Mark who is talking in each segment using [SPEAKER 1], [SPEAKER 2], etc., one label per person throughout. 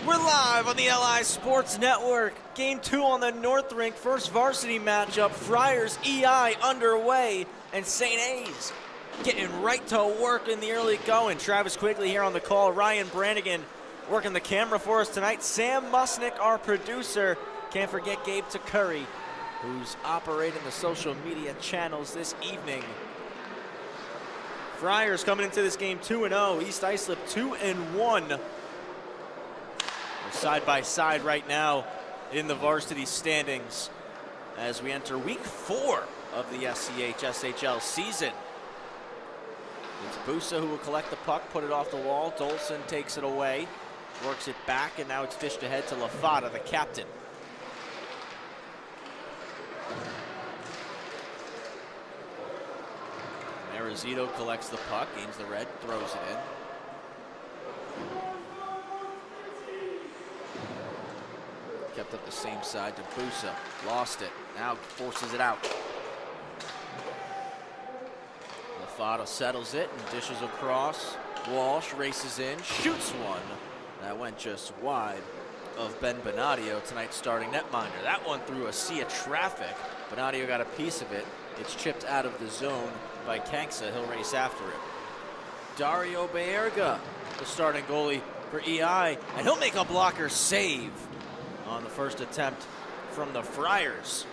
[SPEAKER 1] We're live on the LI Sports Network. Game 2 on the North Rink. First varsity matchup. Friars EI underway. And St. A's getting right to work in the early going. Travis Quigley here on the call. Ryan Brannigan working the camera for us tonight. Sam Musnick, our producer. Can't forget Gabe Curry, who's operating the social media channels this evening. Friars coming into this game 2-0. East Islip 2-1. Side by side right now in the varsity standings as we enter week 4 of the SCHSHL season. It's Busa who will collect the puck, put it off the wall. Dolson takes it away, works it back, and now it's dished ahead to Lafada, the captain. Arizito collects the puck, gains the red, throws it in. Kept up the same side to Busa, lost it, now forces it out. Lafada settles it and dishes across. Walsh races in, shoots one. That went just wide of Ben Bonadio, tonight's starting netminder. That one through a sea of traffic. Bonadio got a piece of it. It's chipped out of the zone by Kanksa. He'll race after it. Dario Baerga, the starting goalie for EI, and he'll make a blocker save on the first attempt from the Friars.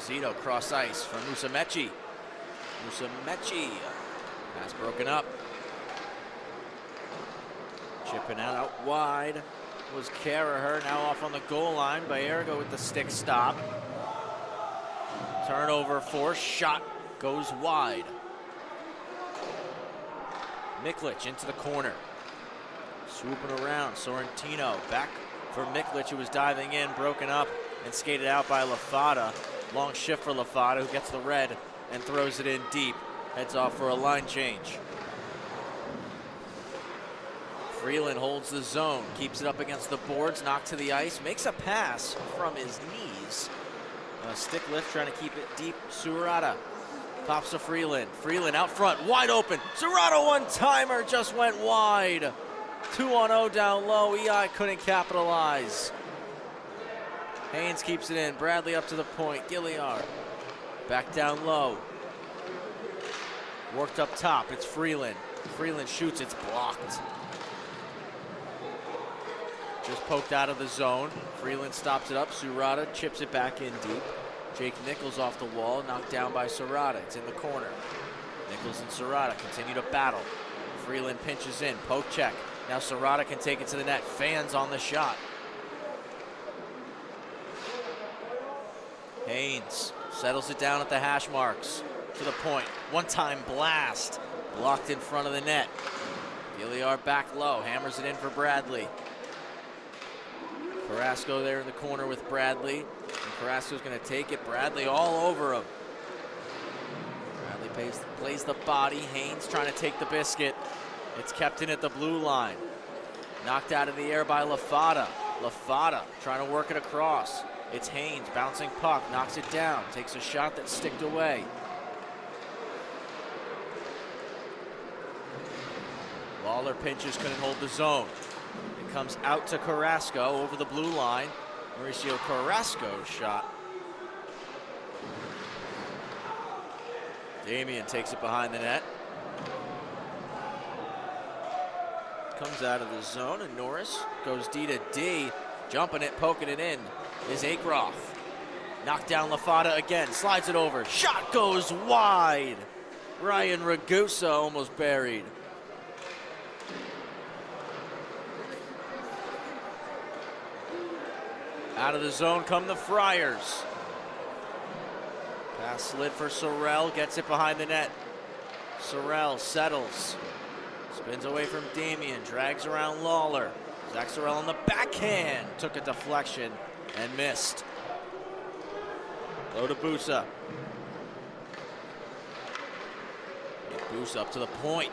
[SPEAKER 1] Zito cross ice from Musamechi. Musamechi, pass broken up. Chipping out wide was Caraher, now off on the goal line. Baerga with the stick stop. Turnover force, shot goes wide. Miklich into the corner. Swooping around, Sorrentino back for Miklich, who was diving in, broken up and skated out by Lafada. Long shift for Lafada, who gets the red and throws it in deep. Heads off for a line change. Freeland holds the zone, keeps it up against the boards, knocked to the ice, makes a pass from his knees. A stick lift trying to keep it deep. Surata pops to Freeland. Freeland out front, wide open. Surata one-timer just went wide. 2-0 down low. EI couldn't capitalize. Haynes keeps it in. Bradley up to the point. Gilliard back down low. Worked up top. It's Freeland. Freeland shoots. It's blocked. Just poked out of the zone. Freeland stops it up. Surata chips it back in deep. Jake Nichols off the wall. Knocked down by Surata. It's in the corner. Nichols and Surata continue to battle. Freeland pinches in. Poke check. Now Surata can take it to the net. Fans on the shot. Haynes settles it down at the hash marks. To the point. One-time blast. Blocked in front of the net. Gilliard back low. Hammers it in for Bradley. Carrasco there in the corner with Bradley. And Carrasco's going to take it. Bradley all over him. Bradley plays the body. Haynes trying to take the biscuit. It's kept in at the blue line. Knocked out of the air by Lafada. Lafada trying to work it across. It's Haynes, bouncing puck, knocks it down. Takes a shot that's sticked away. Lawler pinches, couldn't hold the zone. It comes out to Carrasco over the blue line. Mauricio Carrasco's shot. Damian takes it behind the net. Comes out of the zone, and Norris goes D to D. Jumping it, poking it in is Akroff. Knocked down Lafada again, slides it over. Shot goes wide. Ryan Ragusa almost buried. Out of the zone come the Friars. Pass slid for Sorrell, gets it behind the net. Sorrell settles. Spins away from Damian, drags around Lawler. Zach Sorrell on the backhand, took a deflection and missed. Low to Busa. Busa up to the point.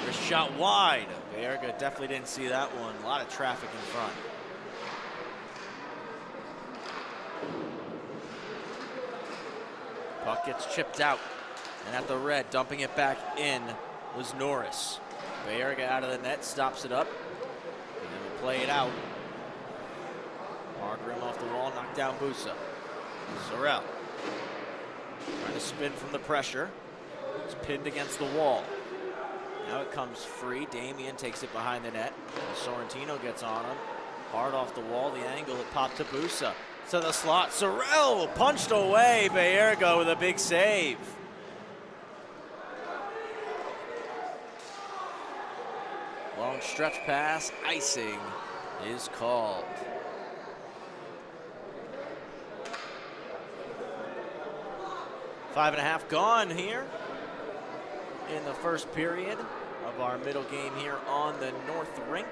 [SPEAKER 1] There's shot wide. Baerga definitely didn't see that one. A lot of traffic in front. Puck gets chipped out. And at the red, dumping it back in was Norris. Baerga out of the net, stops it up. play it out. Hard rim off the wall, knocked down Busa. Sorrell trying to spin from the pressure. It's pinned against the wall. Now it comes free. Damian takes it behind the net. Sorrentino gets on him. Hard off the wall, the angle, it popped to Busa. To the slot, Sorrell punched away. Bayerga with a big save. Long stretch pass, icing is called. Five and a half gone here in the first period of our middle game here on the North Rink.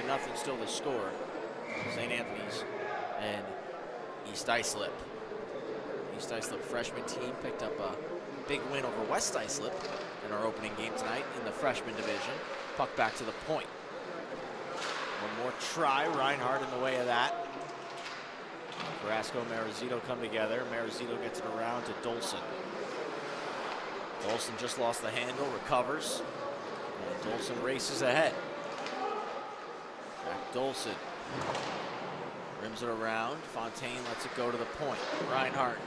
[SPEAKER 1] Nothing still to score. St. Anthony's and East Islip. East Islip freshman team picked up a big win over West Islip in our opening game tonight in the freshman division. Puck back to the point. One more try, Reinhardt in the way of that. Carrasco and Marizito come together. Marizito gets it around to Dolson. Dolson just lost the handle, recovers. And Dolson races ahead. Back Dolson. Rims it around. Fontaine lets it go to the point. Reinhardt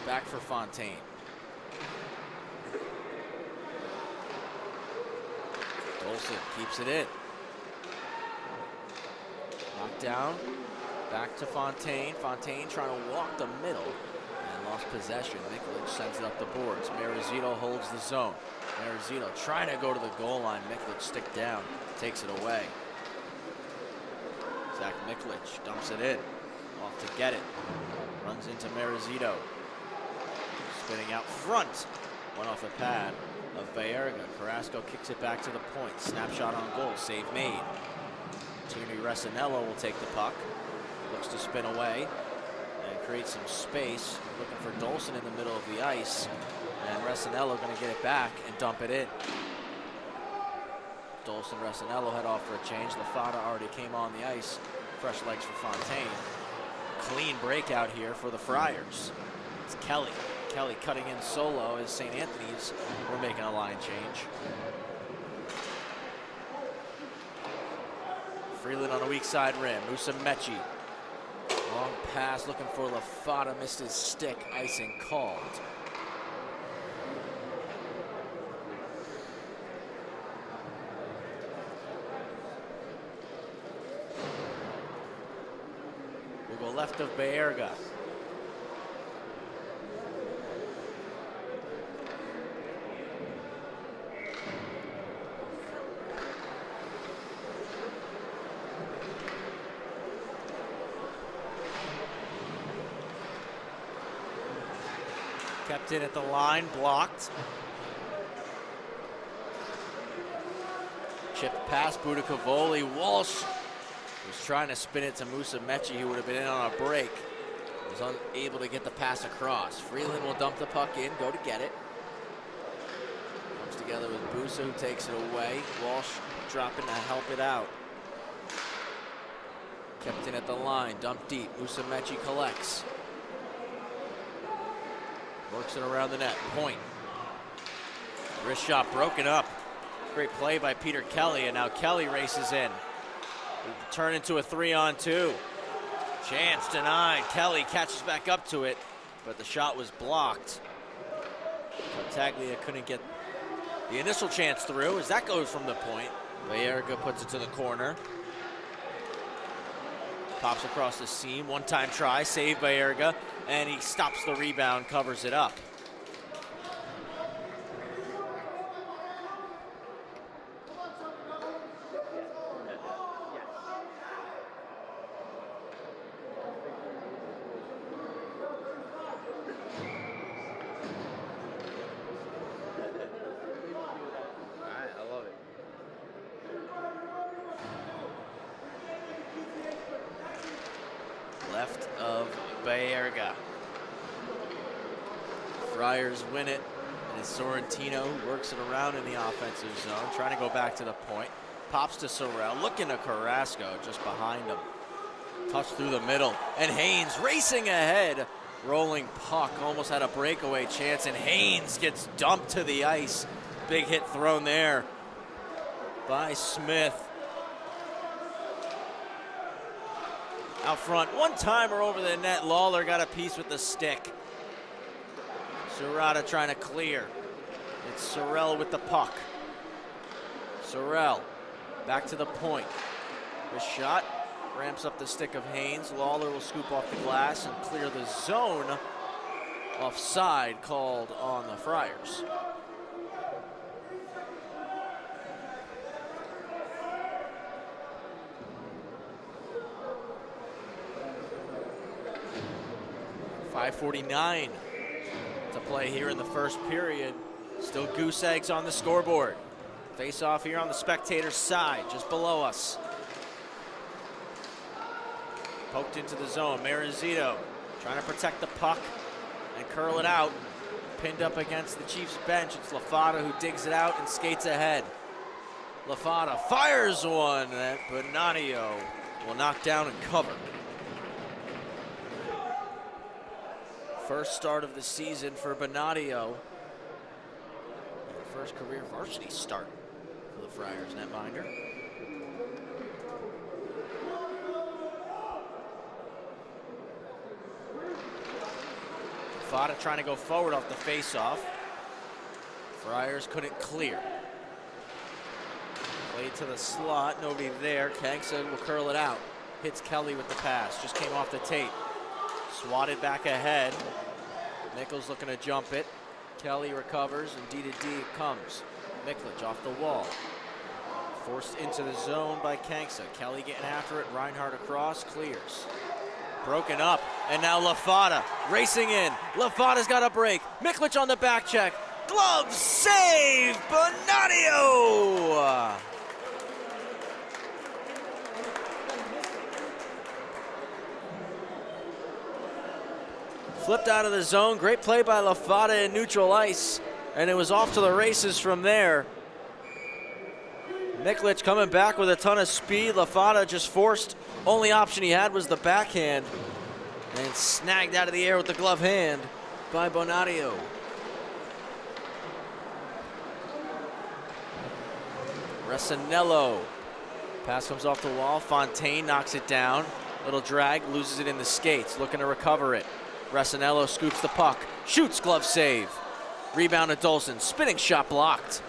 [SPEAKER 1] back for Fontaine. Dolson keeps it in. Knocked down. Back to Fontaine. Fontaine trying to walk the middle and lost possession. Mikulich sends it up the boards. Marizito holds the zone. Marizito trying to go to the goal line. Mikulich stick down. Takes it away. Zach Mikulich dumps it in. Off to get it. Runs into Marizito. Spinning out front. One off the pad of Bayerga. Carrasco kicks it back to the point. Snapshot on goal. Save made. Tierney Resinello will take the puck. Looks to spin away and create some space. Looking for Dolson in the middle of the ice. And Resinello going to get it back and dump it in. Dolson, Resinello head off for a change. Lafada already came on the ice. Fresh legs for Fontaine. Clean breakout here for the Friars. It's Kelly. Kelly cutting in solo as St. Anthony's were making a line change. Freeland on a weak side rim. Musa Mechie. Long pass looking for Lafada. Missed his stick. Icing called. We'll go left of Bayerga. Kept in at the line, blocked. Chipped past Budicavoli. Walsh was trying to spin it to Musa Mechie, who would have been in on a break. Was unable to get the pass across. Freeland will dump the puck in, go to get it. Comes together with Busa, who takes it away. Walsh dropping to help it out. Kept in at the line, dumped deep. Musa Mechie collects. Works it around the net. Point. Wrist shot broken up. Great play by Peter Kelly, and now Kelly races in. It'll turn into a 3-on-2. Chance denied. Kelly catches back up to it, but the shot was blocked. Taglia couldn't get the initial chance through as that goes from the point. Bayerga puts it to the corner. Pops across the seam, one-time try, save Bayerga, and he stops the rebound, covers it up. Left of Bayerga. Friars win it, and it's Sorrentino who works it around in the offensive zone, trying to go back to the point. Pops to Sorrell, looking to Carrasco, just behind him. Touch through the middle, and Haynes racing ahead. Rolling puck, almost had a breakaway chance, and Haynes gets dumped to the ice. Big hit thrown there by Smith. Out front, one-timer over the net. Lawler got a piece with the stick. Serrata trying to clear. It's Sorrell with the puck. Sorrell back to the point. The shot ramps up the stick of Haynes. Lawler will scoop off the glass and clear the zone. Offside called on the Friars. .549 to play here in the first period. Still goose eggs on the scoreboard. Face off here on the spectator side, just below us. Poked into the zone. Marizito trying to protect the puck and curl it out. Pinned up against the Chiefs bench. It's Lafata who digs it out and skates ahead. Lafata fires one that Bonadio will knock down and cover. First start of the season for Bonadio. First career varsity start for the Friars netminder. Fada trying to go forward off the faceoff. Friars couldn't clear. Played to the slot, nobody there. Kangsa will curl it out. Hits Kelly with the pass, just came off the tape. Swatted back ahead. Nichols looking to jump it. Kelly recovers, and D to D it comes. Miklich off the wall. Forced into the zone by Kangsa. Kelly getting after it. Reinhardt across, clears. Broken up, and now Lafata racing in. Lafata's got a break. Miklich on the back check. Glove save, Bonadio! Flipped out of the zone. Great play by Lafata in neutral ice, and it was off to the races from there. Miklich coming back with a ton of speed. Lafata just forced. Only option he had was the backhand, and snagged out of the air with the glove hand by Bonadio. Resinello. Pass comes off the wall. Fontaine knocks it down. Little drag, loses it in the skates, looking to recover it. Resinello scoops the puck, shoots, glove save. Rebound to Dolson, spinning shot blocked.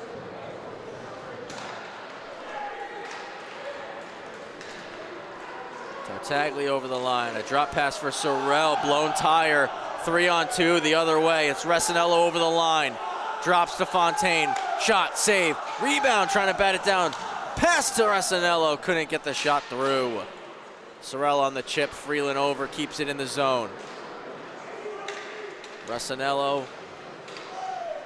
[SPEAKER 1] Tartaglia over the line, a drop pass for Sorrell, blown tire, 3-on-2 the other way. It's Resinello over the line, drops to Fontaine, shot, save, rebound, trying to bat it down. Pass to Resinello, couldn't get the shot through. Sorrell on the chip, Freeland over, keeps it in the zone. Resinello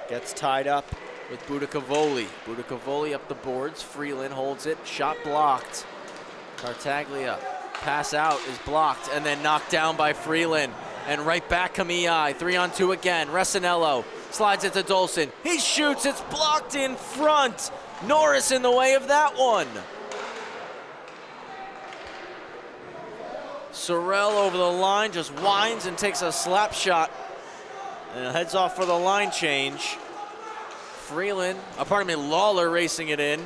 [SPEAKER 1] gets tied up with Budicavoli. Budicavoli up the boards. Freeland holds it. Shot blocked. Tartaglia. Pass out is blocked and then knocked down by Freeland. And right back Kamei. 3-on-2 again. Resinello slides it to Dolson. He shoots. It's blocked in front. Norris in the way of that one. Sorrell over the line. Just winds and takes a slap shot. And heads off for the line change. Lawler racing it in.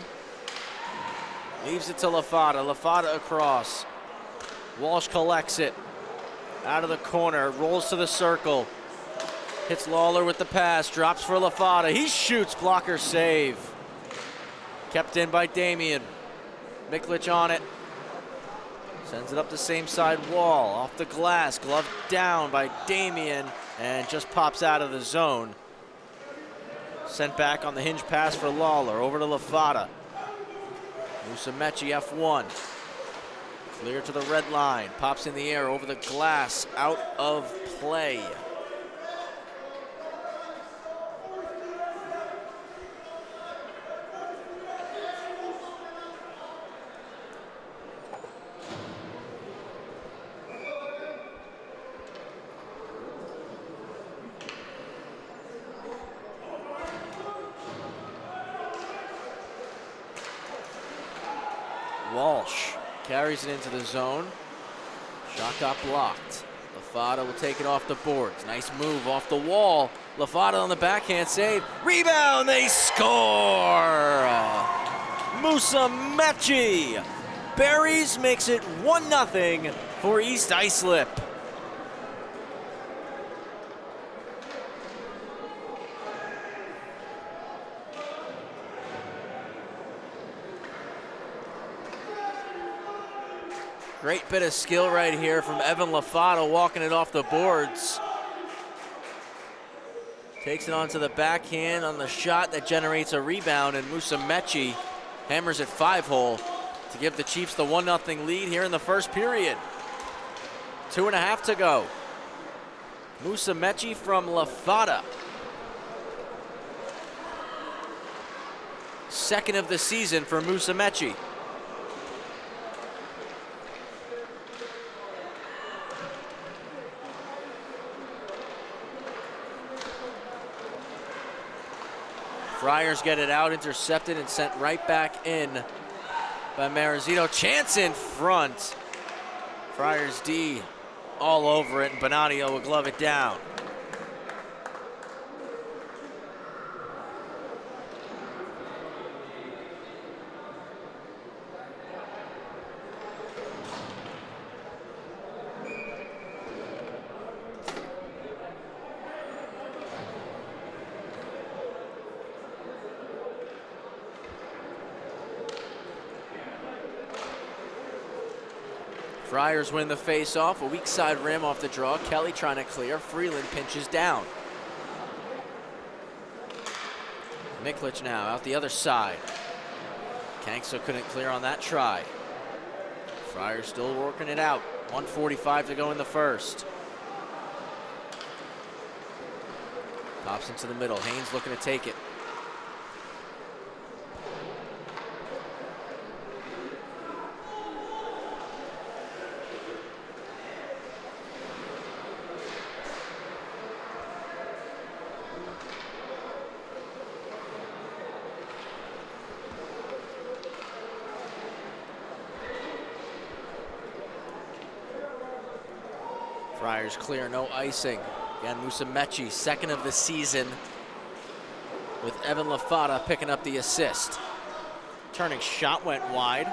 [SPEAKER 1] Leaves it to Lafata. Lafata across. Walsh collects it. Out of the corner, rolls to the circle. Hits Lawler with the pass, drops for Lafata. He shoots, blocker save. Kept in by Damian. Miklich on it. Sends it up the same side wall, off the glass, gloved down by Damian, and just pops out of the zone. Sent back on the hinge pass for Lawler, over to Lafata. Musumeci F1. Clear to the red line, pops in the air over the glass, out of play. Walsh carries it into the zone. Shot got blocked. Lafata will take it off the boards. Nice move off the wall. Lafata on the backhand save. Rebound, they score! Musumeci. Berries makes it 1-0 for East Islip. Great bit of skill right here from Evan Lafata, walking it off the boards. Takes it onto the backhand on the shot that generates a rebound, and Musa Mechie hammers it 5-hole to give the Chiefs the 1-0 lead here in the first period. 2.5 to go. Musa Mechie from Lafata. Second of the season for Musa Mechie. Friars get it out, intercepted, and sent right back in by Marizito. Chance in front. Friars D all over it, and Bonadio will glove it down. Friars win the face-off, a weak side rim off the draw. Kelly trying to clear, Freeland pinches down. Miklich now out the other side. Kankso couldn't clear on that try. Friars still working it out. 1:45 to go in the first. Pops into the middle, Haynes looking to take it. Friars clear, no icing. Again, Musa Mechie, second of the season, with Evan Lafata picking up the assist. Turning shot went wide.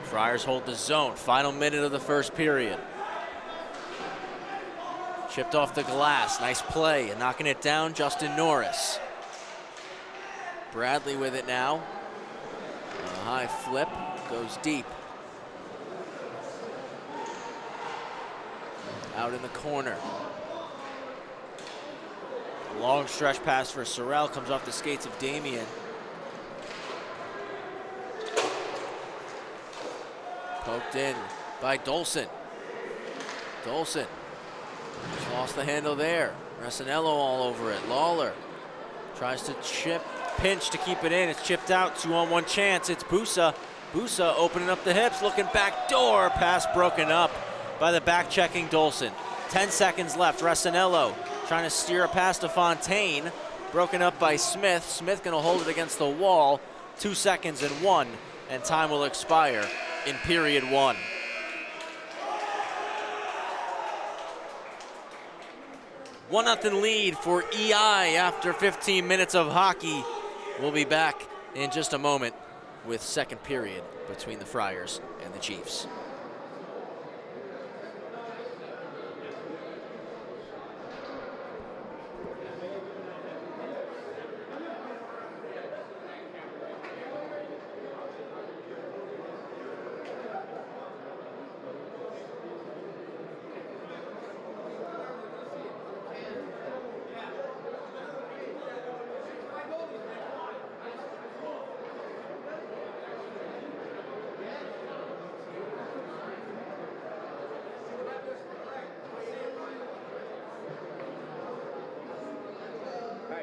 [SPEAKER 1] Friars hold the zone. Final minute of the first period. Chipped off the glass, nice play, and knocking it down, Justin Norris. Bradley with it now. A high flip. Goes deep. Out in the corner. A long stretch pass for Sorrell, comes off the skates of Damien. Poked in by Dolson. Dolson just lost the handle there. Resinello all over it. Lawler tries to pinch to keep it in. It's chipped out, 2-on-1 chance. It's Busa. Busa opening up the hips, looking back door. Pass broken up by the back-checking Dolson. 10 seconds left. Resinello trying to steer a pass to Fontaine. Broken up by Smith. Smith going to hold it against the wall. 2 seconds and 1, and time will expire in period 1. One 1-0 lead for EI after 15 minutes of hockey. We'll be back in just a moment with second period between the Friars and the Chiefs.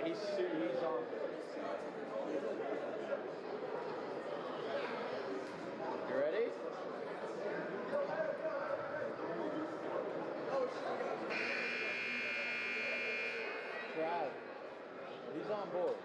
[SPEAKER 2] He's on. You ready? Trav, he's on board.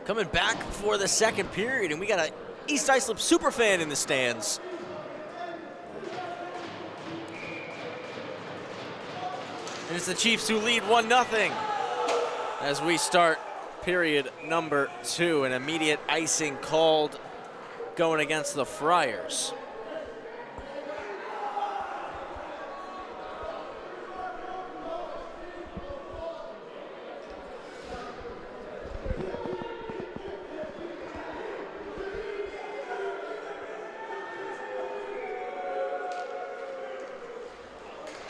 [SPEAKER 1] coming back for the second period, and we got a East Islip superfan in the stands. And it's the Chiefs who lead 1-0 as we start period number 2. An immediate icing called going against the Friars.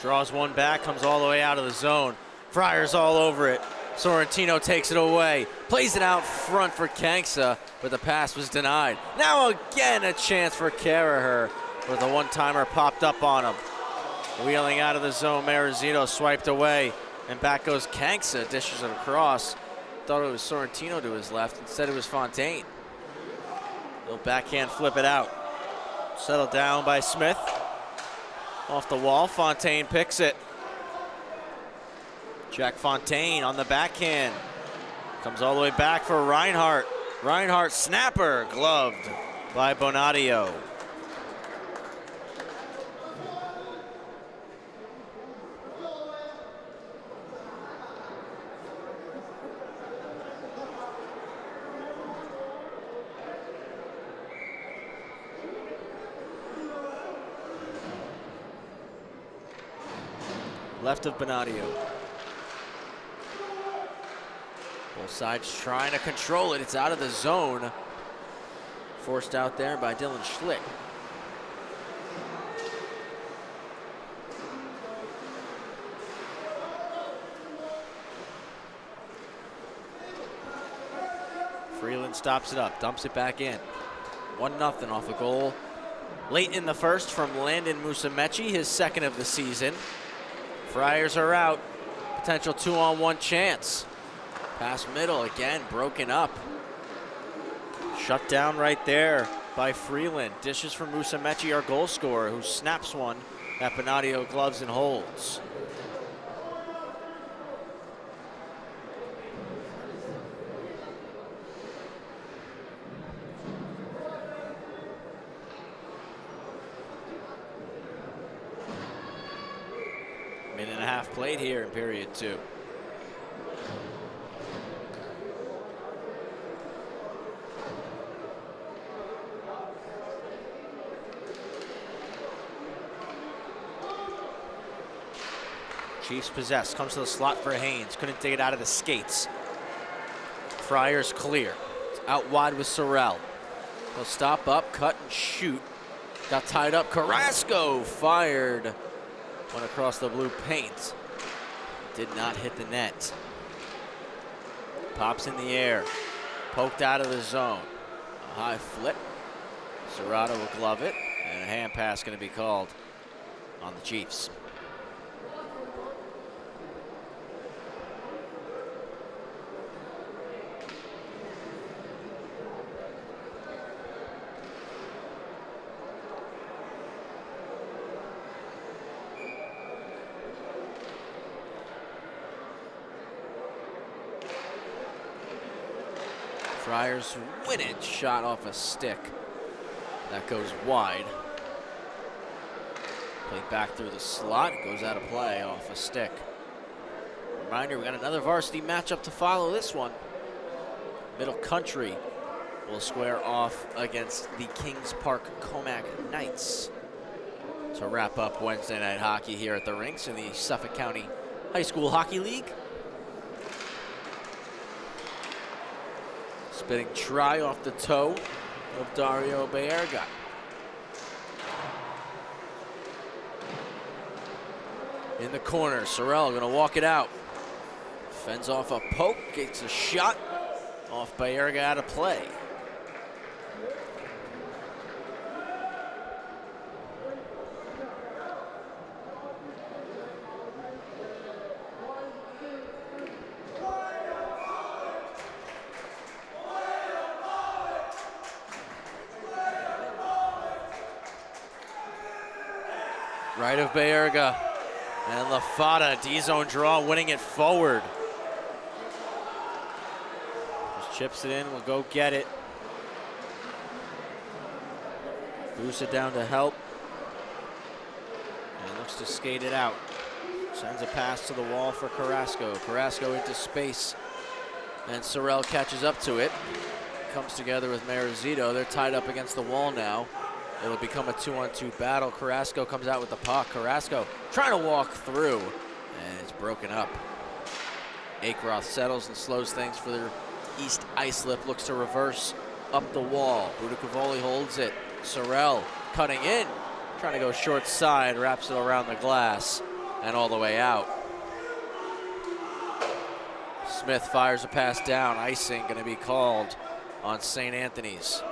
[SPEAKER 1] Draws one back, comes all the way out of the zone. Friars all over it. Sorrentino takes it away, plays it out front for Kanksa, but the pass was denied. Now again a chance for Caraher, but the one-timer popped up on him. Wheeling out of the zone, Marizito swiped away, and back goes Kanksa, dishes it across. Thought it was Sorrentino to his left, instead it was Fontaine. Little backhand flip it out. Settled down by Smith. Off the wall, Fontaine picks it. Jack Fontaine on the backhand. Comes all the way back for Reinhardt. Reinhardt snapper, gloved by Bonadio. Left of Bonadio. Both sides trying to control it. It's out of the zone. Forced out there by Dylan Schlick. Freeland stops it up, dumps it back in. 1-0 off a goal late in the first from Landon Musamechi, his second of the season. Friars are out. Potential 2-on-1 chance. Pass middle again, broken up. Shut down right there by Freeland. Dishes from Musamechi, our goal scorer, who snaps one that Bonadio gloves and holds. Minute and a half played here in period 2. Chiefs possess, comes to the slot for Haynes. Couldn't dig it out of the skates. Friars clear. It's out wide with Sorrell. He'll stop up, cut and shoot. Got tied up. Carrasco fired. Went across the blue paint. Did not hit the net. Pops in the air. Poked out of the zone. A high flip. Serrato will glove it. And a hand pass going to be called on the Chiefs. Friars win it, shot off a stick. That goes wide. Played back through the slot, goes out of play off a stick. Reminder, we got another varsity matchup to follow this one. Middle Country will square off against the Kings Park Comac Knights to wrap up Wednesday night hockey here at the rinks in the Suffolk County High School Hockey League. Spinning try off the toe of Dario Baerga. In the corner, Sorrell gonna walk it out. Fends off a poke, gets a shot off Baerga out of play. Right of Baerga, and LaFada, D-zone draw, winning it forward. Just Chips it in, will go get it. Boosts it down to help. And looks to skate it out. Sends a pass to the wall for Carrasco. Carrasco into space. And Sorrell catches up to it. Comes together with Marizito. They're tied up against the wall now. It'll become a 2-on-2 battle. Carrasco comes out with the puck. Carrasco trying to walk through, and it's broken up. Akeroth settles and slows things for their East Islip. Looks to reverse up the wall. Budicavoli holds it. Sorrell cutting in. Trying to go short side. Wraps it around the glass and all the way out. Smith fires a pass down. Icing going to be called on St. Anthony's.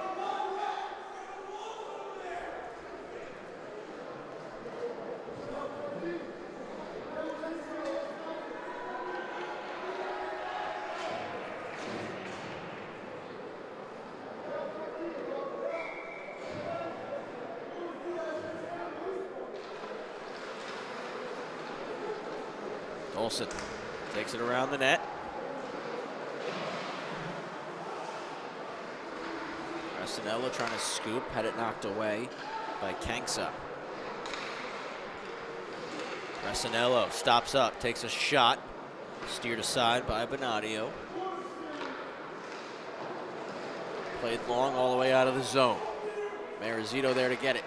[SPEAKER 1] Olsen takes it around the net. Racinello trying to scoop, had it knocked away by Kanksa. Racinello stops up, takes a shot, steered aside by Bonadio. Played long all the way out of the zone. Marizito there to get it.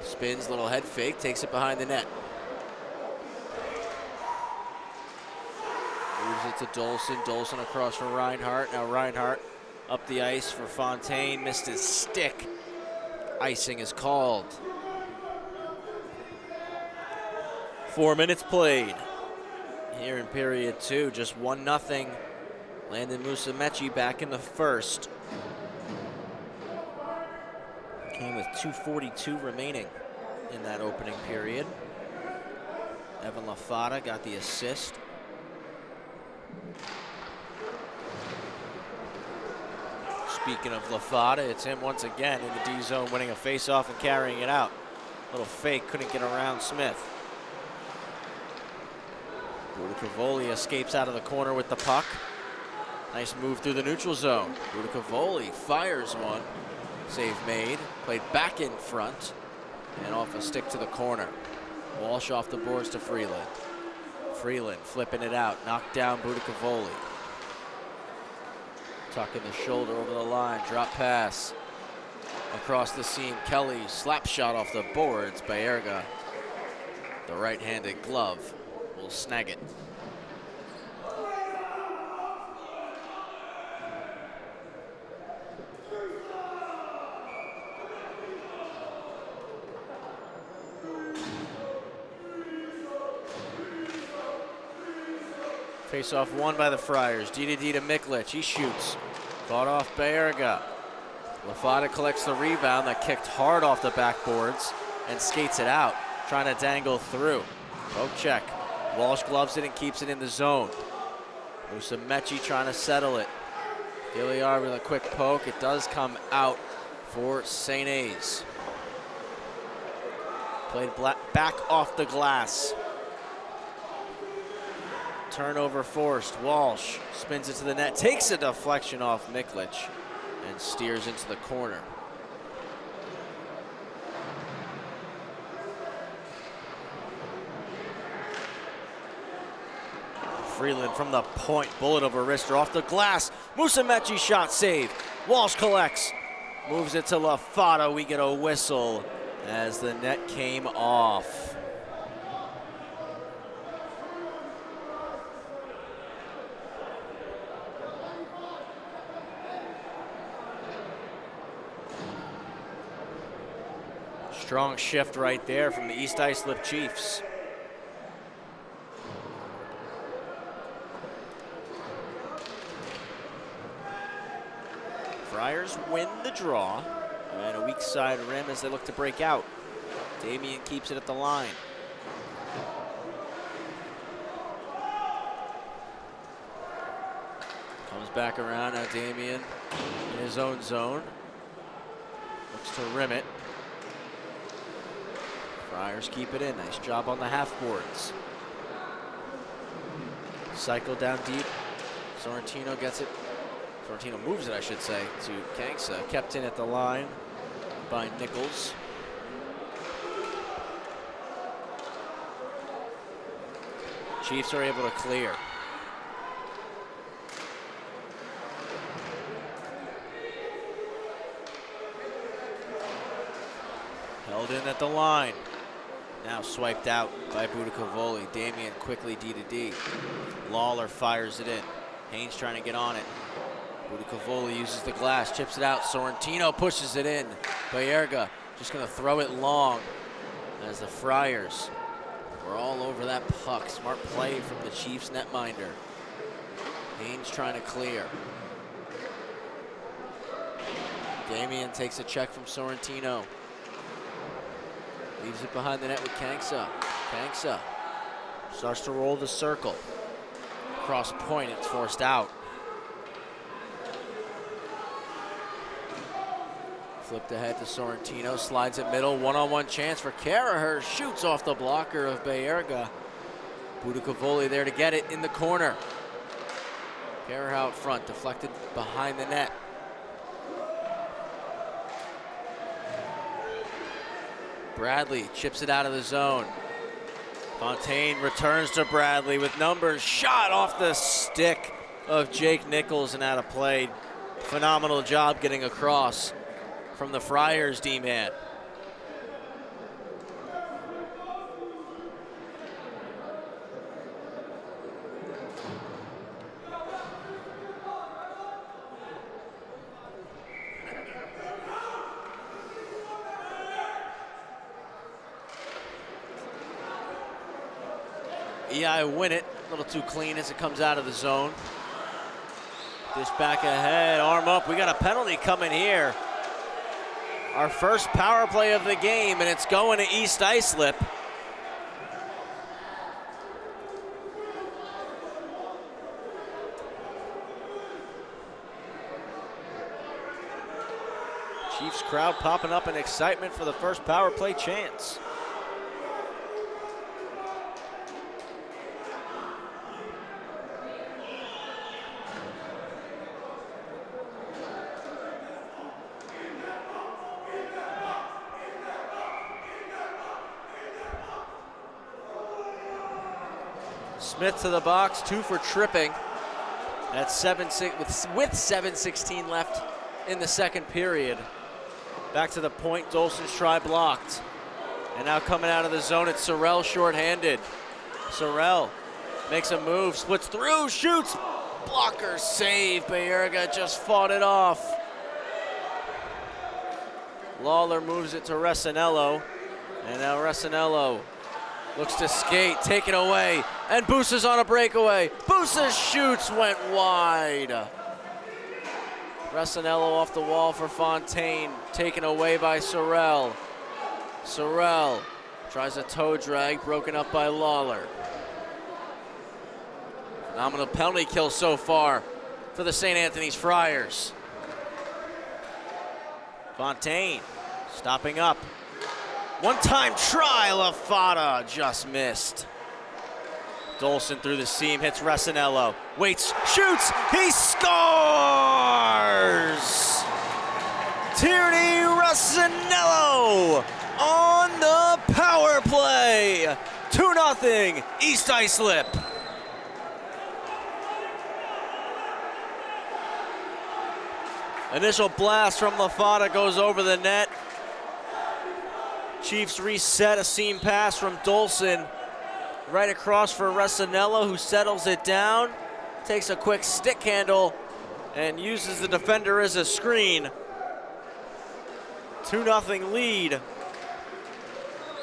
[SPEAKER 1] Spins, little head fake, takes it behind the net. Moves it to Dolson. Dolson across for Reinhart. Now Reinhart up the ice for Fontaine. Missed his stick. Icing is called. 4 minutes played here in period 2. Just 1-0. Landon Musumeci back in the first. Came with 2:42 remaining in that opening period. Evan LaFata got the assist. Speaking of LaFata, it's him once again in the D zone, winning a faceoff and carrying it out. Little fake, couldn't get around Smith. Budicavoli escapes out of the corner with the puck. Nice move through the neutral zone. Budicavoli fires one. Save made, played back in front, and off a stick to the corner. Walsh off the boards to Freeland. Freeland flipping it out, knocked down Budicavoli. Tucking the shoulder over the line, drop pass. Across the seam, Kelly slap shot off the boards. Baerga, the right-handed glove, will snag it. Face-off won by the Friars. D to Miklich. He shoots. Fought off Baerga. LaFata collects the rebound that kicked hard off the backboards and skates it out, trying to dangle through. Poke check. Walsh gloves it and keeps it in the zone. Musumeci trying to settle it. Gilliard with a quick poke. It does come out for St. A's. Played back off the glass. Turnover forced. Walsh spins it to the net, takes a deflection off Miklich, and steers into the corner. Freeland from the point, bullet over wrister off the glass. Musumeci shot save. Walsh collects, moves it to LaFata. We get a whistle as the net came off. Strong shift right there from the East Islip Chiefs. Friars win the draw, and a weak side rim as they look to break out. Damian keeps it at the line. Comes back around, now Damian in his own zone. Looks to rim it. Friars keep it in. Nice job on the half boards. Cycle down deep. Sorrentino gets it. Sorrentino moves it, I should say, to Kanksa. Kept in at the line by Nichols. Chiefs are able to clear. Held in at the line. Now swiped out by Budicavoli. Damian quickly D to D. Lawler fires it in. Haynes trying to get on it. Budicavoli uses the glass, chips it out. Sorrentino pushes it in. Bayerga just gonna throw it long as the Friars were all over that puck. Smart play from the Chiefs netminder. Haynes trying to clear. Damian takes a check from Sorrentino. Leaves it behind the net with Kanksa. Kanksa starts to roll the circle. Cross point, it's forced out. Flipped ahead to Sorrentino, slides it middle, one-on-one chance for Caraher, shoots off the blocker of Bayerga. Budicavoli there to get it in the corner. Caraher out front, deflected behind the net. Bradley chips it out of the zone. Fontaine returns to Bradley with numbers, shot off the stick of Jake Nichols and out of play. Phenomenal job getting across from the Friars D-man. EI win it, a little too clean as it comes out of the zone. Dish back ahead, arm up, we got a penalty coming here. Our first power play of the game, and it's going to East Islip. Chiefs crowd popping up in excitement for the first power play chance. Smith to the box, 2 for tripping. That's 7-6 with 7:16 left in the second period. Back to the point, Dolson's try blocked. And now coming out of the zone, it's Sorrell shorthanded. Sorrell makes a move, splits through, shoots, blocker save. Bayerga just fought it off. Lawler moves it to Resinello. And now Resinello looks to skate, take it away, and Busa's on a breakaway. Busa shoots, went wide. Resinello off the wall for Fontaine, taken away by Sorrell. Sorrell tries a toe drag, broken up by Lawler. Phenomenal penalty kill so far for the St. Anthony's Friars. Fontaine stopping up. One-time try, LaFata just missed. Dolson through the seam, hits Resinello. Waits, shoots, he scores! Tierney Resinello on the power play. 2-0, East Islip. Initial blast from LaFata goes over the net. Chiefs reset a seam pass from Dolson. Right across for Resinello, who settles it down. Takes a quick stick handle and uses the defender as a screen. 2-0 lead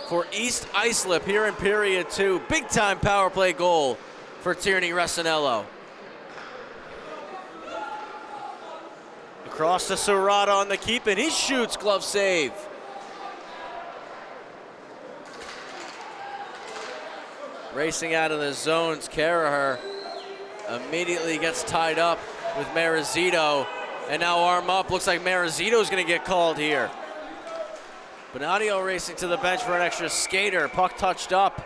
[SPEAKER 1] for East Islip here in period 2. Big time power play goal for Tierney Resinello. Across to Serrata on the keep, and he shoots, glove save. Racing out of the zones, Caraher immediately gets tied up with Marizito, and now arm up. Looks like Marizito's gonna get called here. Bonadio racing to the bench for an extra skater. Puck touched up,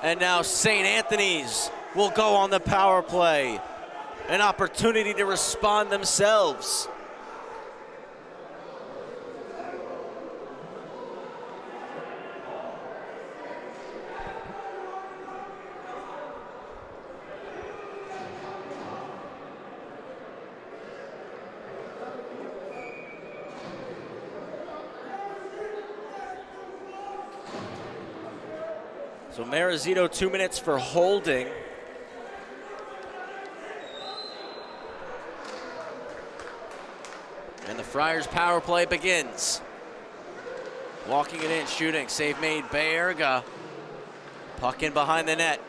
[SPEAKER 1] and now St. Anthony's will go on the power play. an opportunity to respond themselves. So Marizito 2 minutes for holding. And the Friars power play begins. Walking it in, shooting, save made, Bayerga. Puck in behind the net.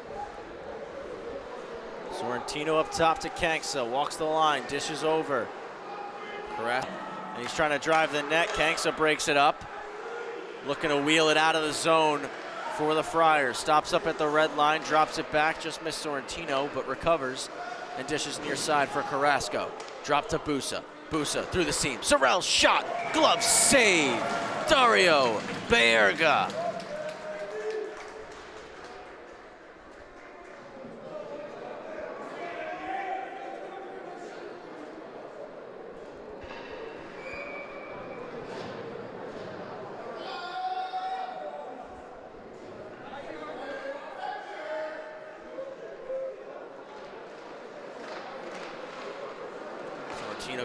[SPEAKER 1] Sorrentino up top to Kanksa, walks the line, dishes over. Correct. And he's trying to drive the net, Kanksa breaks it up. Looking to wheel it out of the zone for the Friars. Stops up at the red line, drops it back, just missed Sorrentino, but recovers and dishes near side for Carrasco. Drop to Busa. Busa through the seam. Sorrell shot, glove save. Dario Bayerga.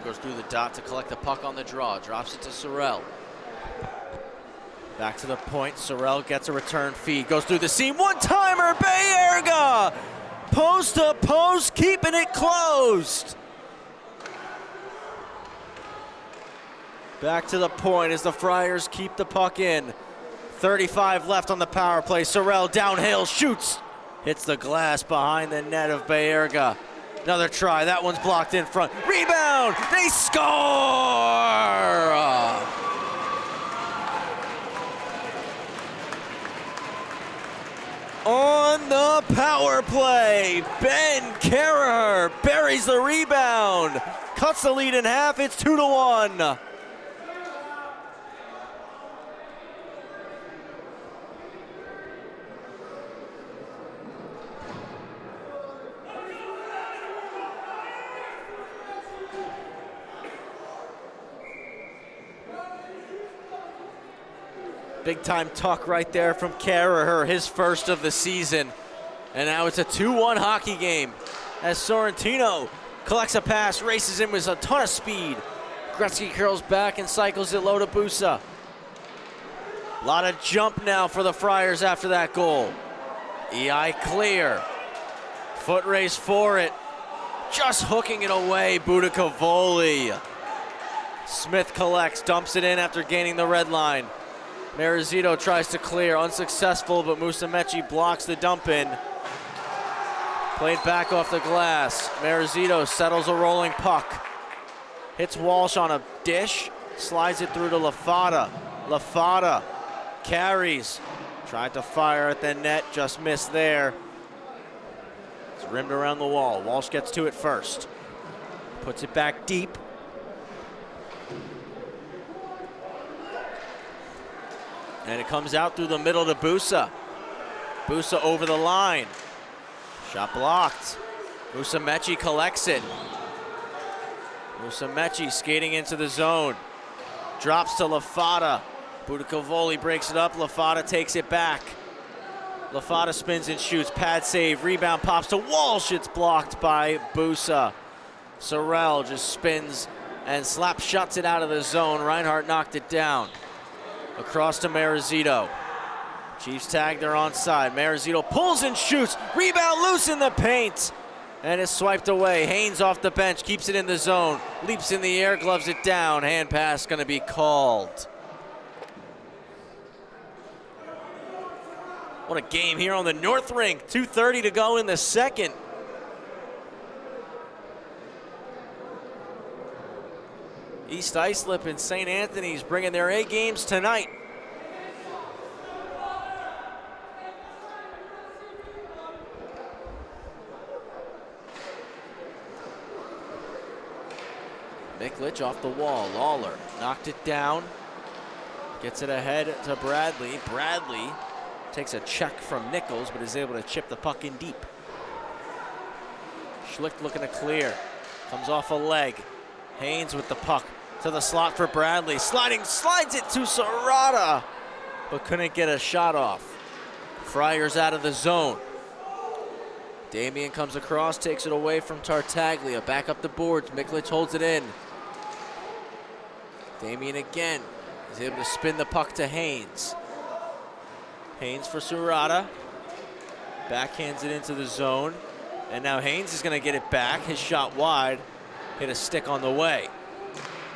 [SPEAKER 1] Goes through the dot to collect the puck on the draw, drops it to Sorrell. Back to the point, Sorrell gets a return feed, goes through the seam, one-timer, Bayerga! Post to post, keeping it closed. Back to the point as the Friars keep the puck in. 35 left on the power play, Sorrell downhill, shoots, hits the glass behind the net of Bayerga. Another try, that one's blocked in front. Rebound, they score! On the power play, Ben Kehrer buries the rebound. Cuts the lead in half, it's 2-1. Big time tuck right there from Kehrer, his first of the season. And now it's a 2-1 hockey game as Sorrentino collects a pass, races in with a ton of speed. Gretzky curls back and cycles it low to Busa. A lot of jump now for the Friars after that goal. EI clear. Foot race for it. Just hooking it away, Budicavoli. Smith collects, dumps it in after gaining the red line. Marizito tries to clear, unsuccessful, but Musumeci blocks the dump in. Played back off the glass. Marizito settles a rolling puck. Hits Walsh on a dish, slides it through to Lafada. Lafada carries, tried to fire at the net, just missed there. It's rimmed around the wall. Walsh gets to it first. Puts it back deep. And it comes out through the middle to Busa. Busa over the line. Shot blocked. Musumeci collects it. Musumeci skating into the zone. Drops to Lafada. Budicavoli breaks it up. Lafada takes it back. Lafada spins and shoots. Pad save. Rebound pops to Walsh. It's blocked by Busa. Sorrell just spins and slap shuts it out of the zone. Reinhart knocked it down. Across to Marizito. Chiefs tag, they're onside. Marizito pulls and shoots. Rebound loose in the paint. And it's swiped away. Haynes off the bench, keeps it in the zone. Leaps in the air, gloves it down. Hand pass gonna be called. What a game here on the North Rink. 2:30 to go in the second. East Islip and St. Anthony's bringing their A games tonight. Miklich off the wall. Lawler knocked it down. Gets it ahead to Bradley. Bradley takes a check from Nichols, but is able to chip the puck in deep. Schlicht looking to clear. Comes off a leg. Haynes with the puck to the slot for Bradley. Slides it to Serrata, but couldn't get a shot off. Friars out of the zone. Damian comes across, takes it away from Tartaglia. Back up the boards. Miklic holds it in. Damian again is able to spin the puck to Haynes. Haynes for Serrata. Backhands it into the zone. And now Haynes is going to get it back. His shot wide. Hit a stick on the way.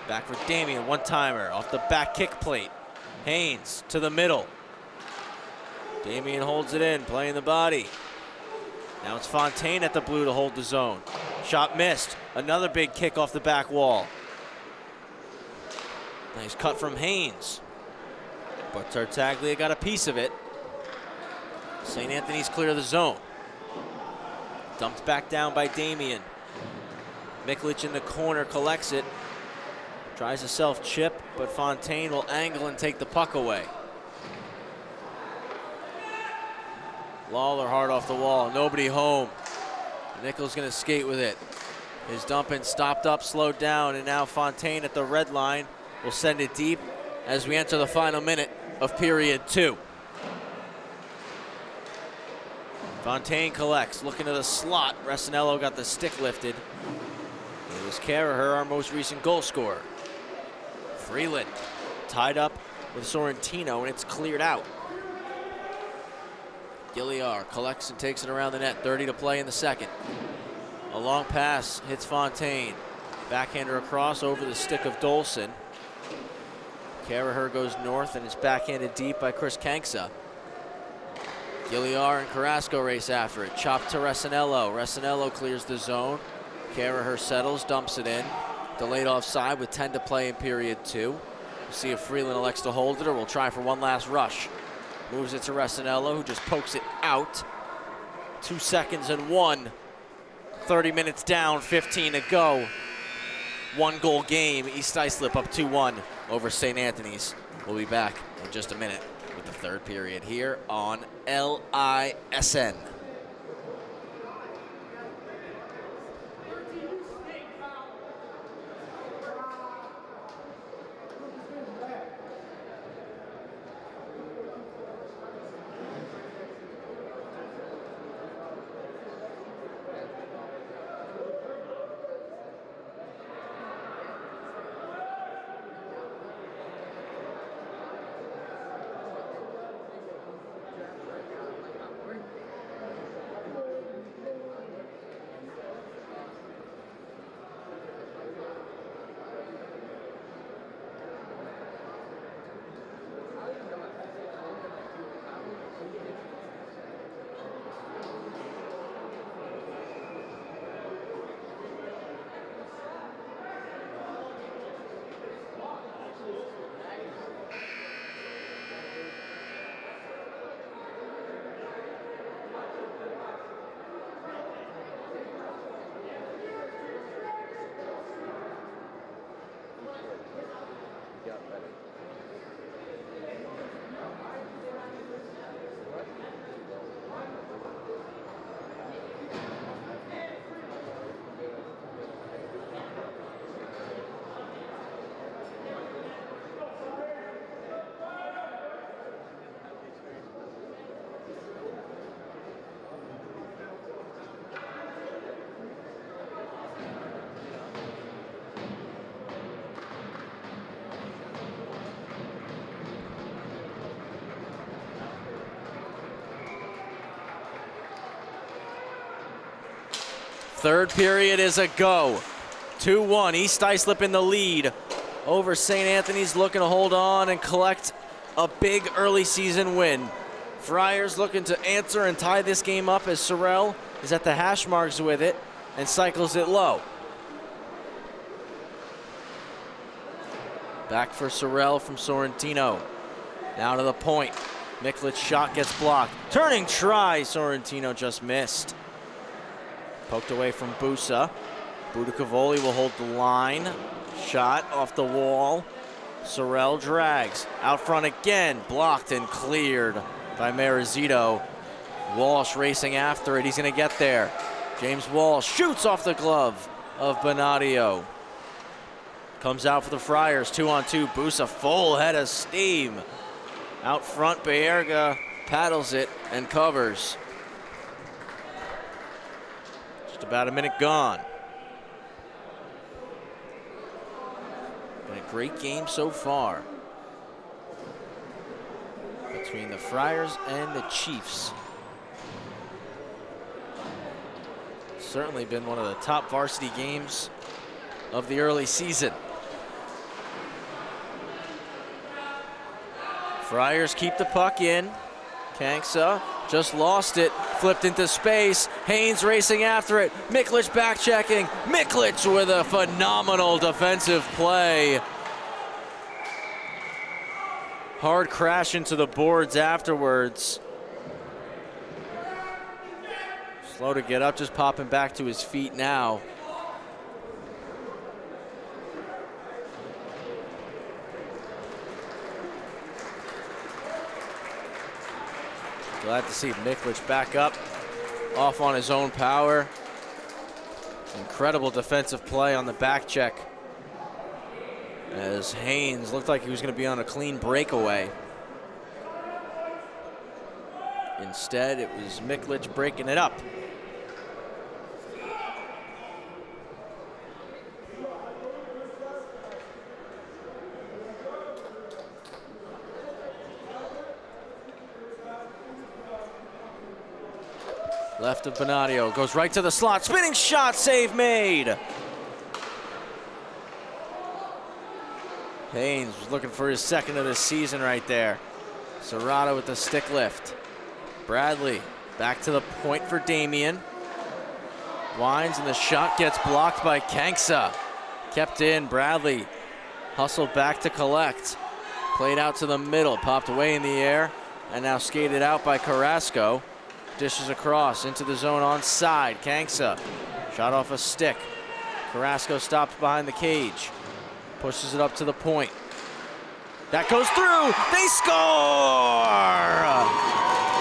[SPEAKER 1] Back for Damian. One-timer off the back kick plate. Haynes to the middle. Damian holds it in, playing the body. Now it's Fontaine at the blue to hold the zone. Shot missed. Another big kick off the back wall. Nice cut from Haynes. But Tartaglia got a piece of it. St. Anthony's clear the zone. Dumped back down by Damian. Miklic in the corner collects it. Tries a self-chip, but Fontaine will angle and take the puck away. Lawler hard off the wall, nobody home. Nichols gonna skate with it. His dumping stopped up, slowed down, and now Fontaine at the red line will send it deep as we enter the final minute of period 2. Fontaine collects, looking to the slot. Resinello got the stick lifted. It was Caraher, our most recent goal scorer. Freeland tied up with Sorrentino, and it's cleared out. Gilliar collects and takes it around the net. 30 to play in the second. A long pass hits Fontaine. Backhander across over the stick of Dolson. Caraher goes north and is backhanded deep by Chris Kanksa. Gilliar and Carrasco race after it. Chopped to Resinello. Resinello clears the zone. Caraher settles, dumps it in. Delayed offside with 10 to play in period 2. We'll see if Freeland elects to hold it or we'll try for one last rush. Moves it to Resinello, who just pokes it out. 2 seconds and 1. 30 minutes down, 15 to go. 1-goal game. East Islip up 2-1 over St. Anthony's. We'll be back in just a minute with the third period here on LISN. Third period is a go. 2-1, East Islip in the lead over St. Anthony's, looking to hold on and collect a big early season win. Friars looking to answer and tie this game up as Sorrell is at the hash marks with it and cycles it low. Back for Sorrell from Sorrentino. Now to the point. Miklic's shot gets blocked. Turning try, Sorrentino just missed. Poked away from Busa. Budicavoli will hold the line. Shot off the wall. Sorrell drags. Out front again. Blocked and cleared by Marizito. Walsh racing after it. He's going to get there. James Walsh shoots off the glove of Bonadio. Comes out for the Friars, 2-on-2. Busa full head of steam. Out front, Baerga paddles it and covers. Just about a minute gone. Been a great game so far between the Friars and the Chiefs. Certainly been one of the top varsity games of the early season. Friars keep the puck in. Kanksa just lost it, flipped into space. Haynes racing after it. Miklich back checking. Miklich with a phenomenal defensive play. Hard crash into the boards afterwards. Slow to get up, just popping back to his feet now. Glad to see Miklich back up, off on his own power. Incredible defensive play on the back check, as Haynes looked like he was going to be on a clean breakaway. Instead, it was Miklich breaking it up. Left of Bonadio, goes right to the slot, spinning shot, save made. Haynes was looking for his second of the season right there. Serrata with the stick lift. Bradley back to the point for Damien. Winds and the shot gets blocked by Kanksa. Kept in, Bradley hustled back to collect. Played out to the middle, popped away in the air, and now skated out by Carrasco. Dishes across into the zone onside. Kanksa shot off a stick. Carrasco stops behind the cage. Pushes it up to the point. That goes through. They score!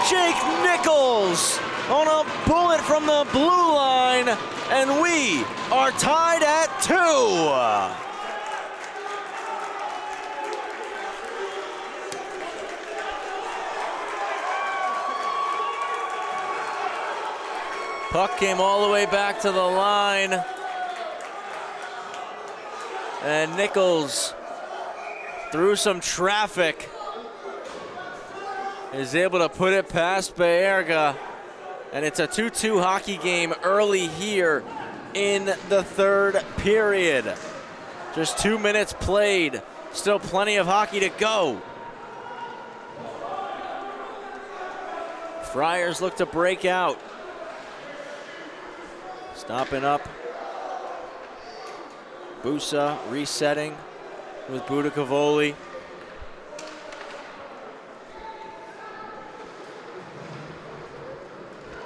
[SPEAKER 1] Jake Nichols on a bullet from the blue line, and we are tied at 2. Puck came all the way back to the line. And Nichols, through some traffic, is able to put it past Baerga. And it's a 2-2 hockey game early here in the third period. Just 2 minutes played. Still plenty of hockey to go. Friars look to break out. Stopping up. Busa resetting with Budakavoli.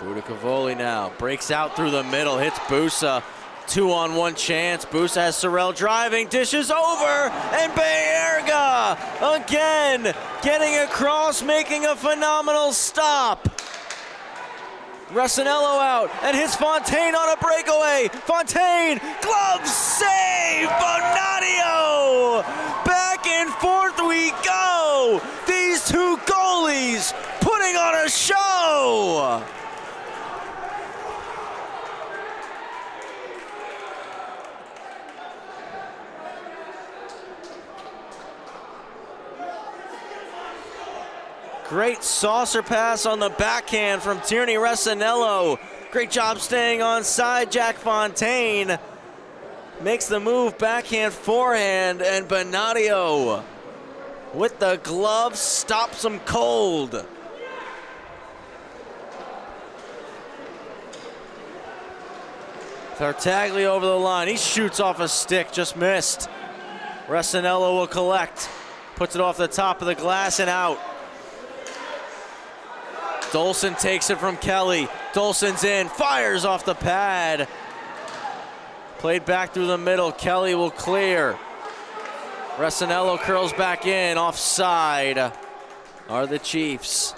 [SPEAKER 1] Budakavoli now breaks out through the middle, hits Busa. 2-on-1 chance. Busa has Sorrell driving, dishes over, and Baerga again getting across, making a phenomenal stop. Rasanello out, and hits Fontaine on a breakaway. Fontaine, glove save, Bonadio! Back and forth we go! These two goalies putting on a show! Great saucer pass on the backhand from Tierney Rasanello. Great job staying on side. Jack Fontaine makes the move, backhand, forehand, and Bonadio with the glove stops him cold. Tartaglia over the line. He shoots off a stick, just missed. Rasanello will collect. Puts it off the top of the glass and out. Dolson takes it from Kelly. Dolson's in, fires off the pad. Played back through the middle. Kelly will clear. Rasanello curls back in. Offside are the Chiefs.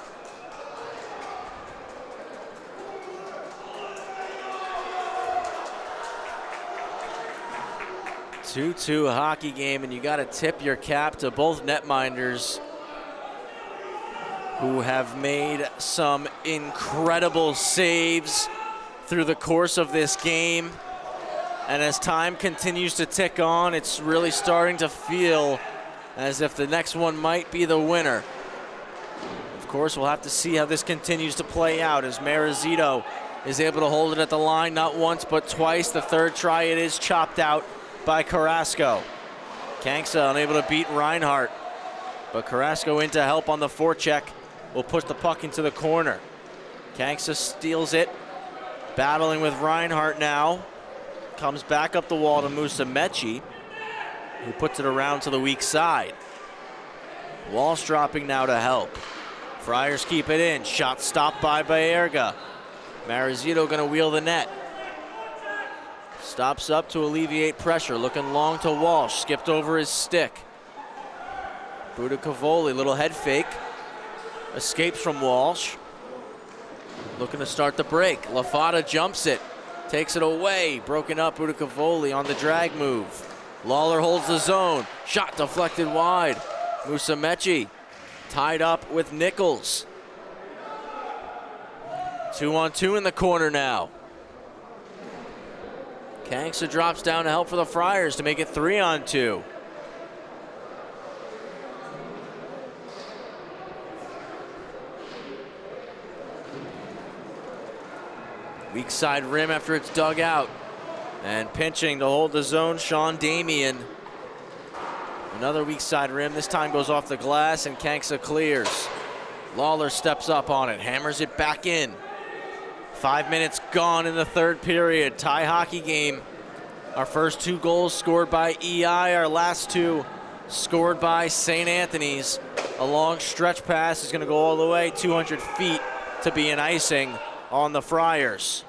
[SPEAKER 1] 2-2 hockey game, and you got to tip your cap to both netminders who have made some incredible saves through the course of this game. And as time continues to tick on, it's really starting to feel as if the next one might be the winner. Of course, we'll have to see how this continues to play out as Marizito is able to hold it at the line not once but twice. The third try, it is chopped out by Carrasco. Kanksa unable to beat Reinhardt, but Carrasco in to help on the forecheck will push the puck into the corner. Kanksa steals it, battling with Reinhardt now. Comes back up the wall to Musumeci, who puts it around to the weak side. Walsh dropping now to help. Friars keep it in. Shot stopped by Baerga. Marizito gonna wheel the net. Stops up to alleviate pressure. Looking long to Walsh. Skipped over his stick. Budicavoli, little head fake. Escapes from Walsh. Looking to start the break. Lafata jumps it. Takes it away. Broken up. Budicavoli on the drag move. Lawler holds the zone. Shot deflected wide. Musumeci tied up with Nichols. 2-on-2 in the corner now. Kanksa drops down to help for the Friars to make it 3-on-2. Weak side rim after it's dug out. And pinching to hold the zone, Sean Damian. Another weak side rim, this time goes off the glass and Kanksa clears. Lawler steps up on it, hammers it back in. 5 minutes gone in the third period. Tie hockey game. Our first 2 goals scored by EI, our last 2 scored by St. Anthony's. A long stretch pass is gonna go all the way 200 feet to be an icing on the Friars.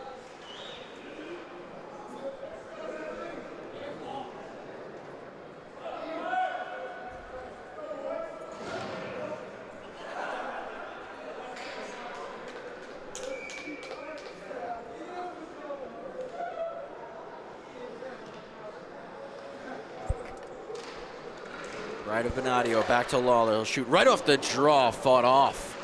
[SPEAKER 1] Right of Benadio, back to Lawler. He'll shoot right off the draw, fought off.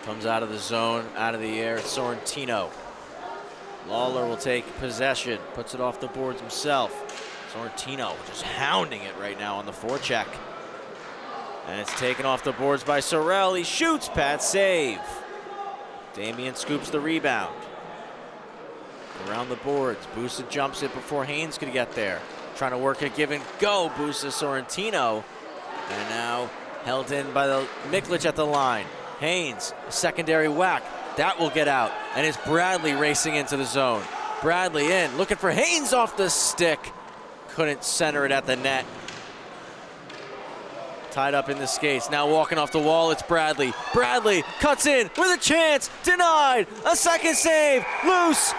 [SPEAKER 1] Comes out of the zone, out of the air, it's Sorrentino. Lawler will take possession, puts it off the boards himself. Sorrentino just hounding it right now on the forecheck. And it's taken off the boards by Sorrell. He shoots, pad save. Damian scoops the rebound. Around the boards, Busa jumps it before Haynes could get there. Trying to work a give and go, Busa Sorrentino. And now held in by the Miklic at the line. Haynes, a secondary whack, that will get out. And it's Bradley racing into the zone. Bradley in, looking for Haynes off the stick. Couldn't center it at the net. Tied up in the skates, now walking off the wall, it's Bradley. Bradley cuts in with a chance, denied, a second save, loose.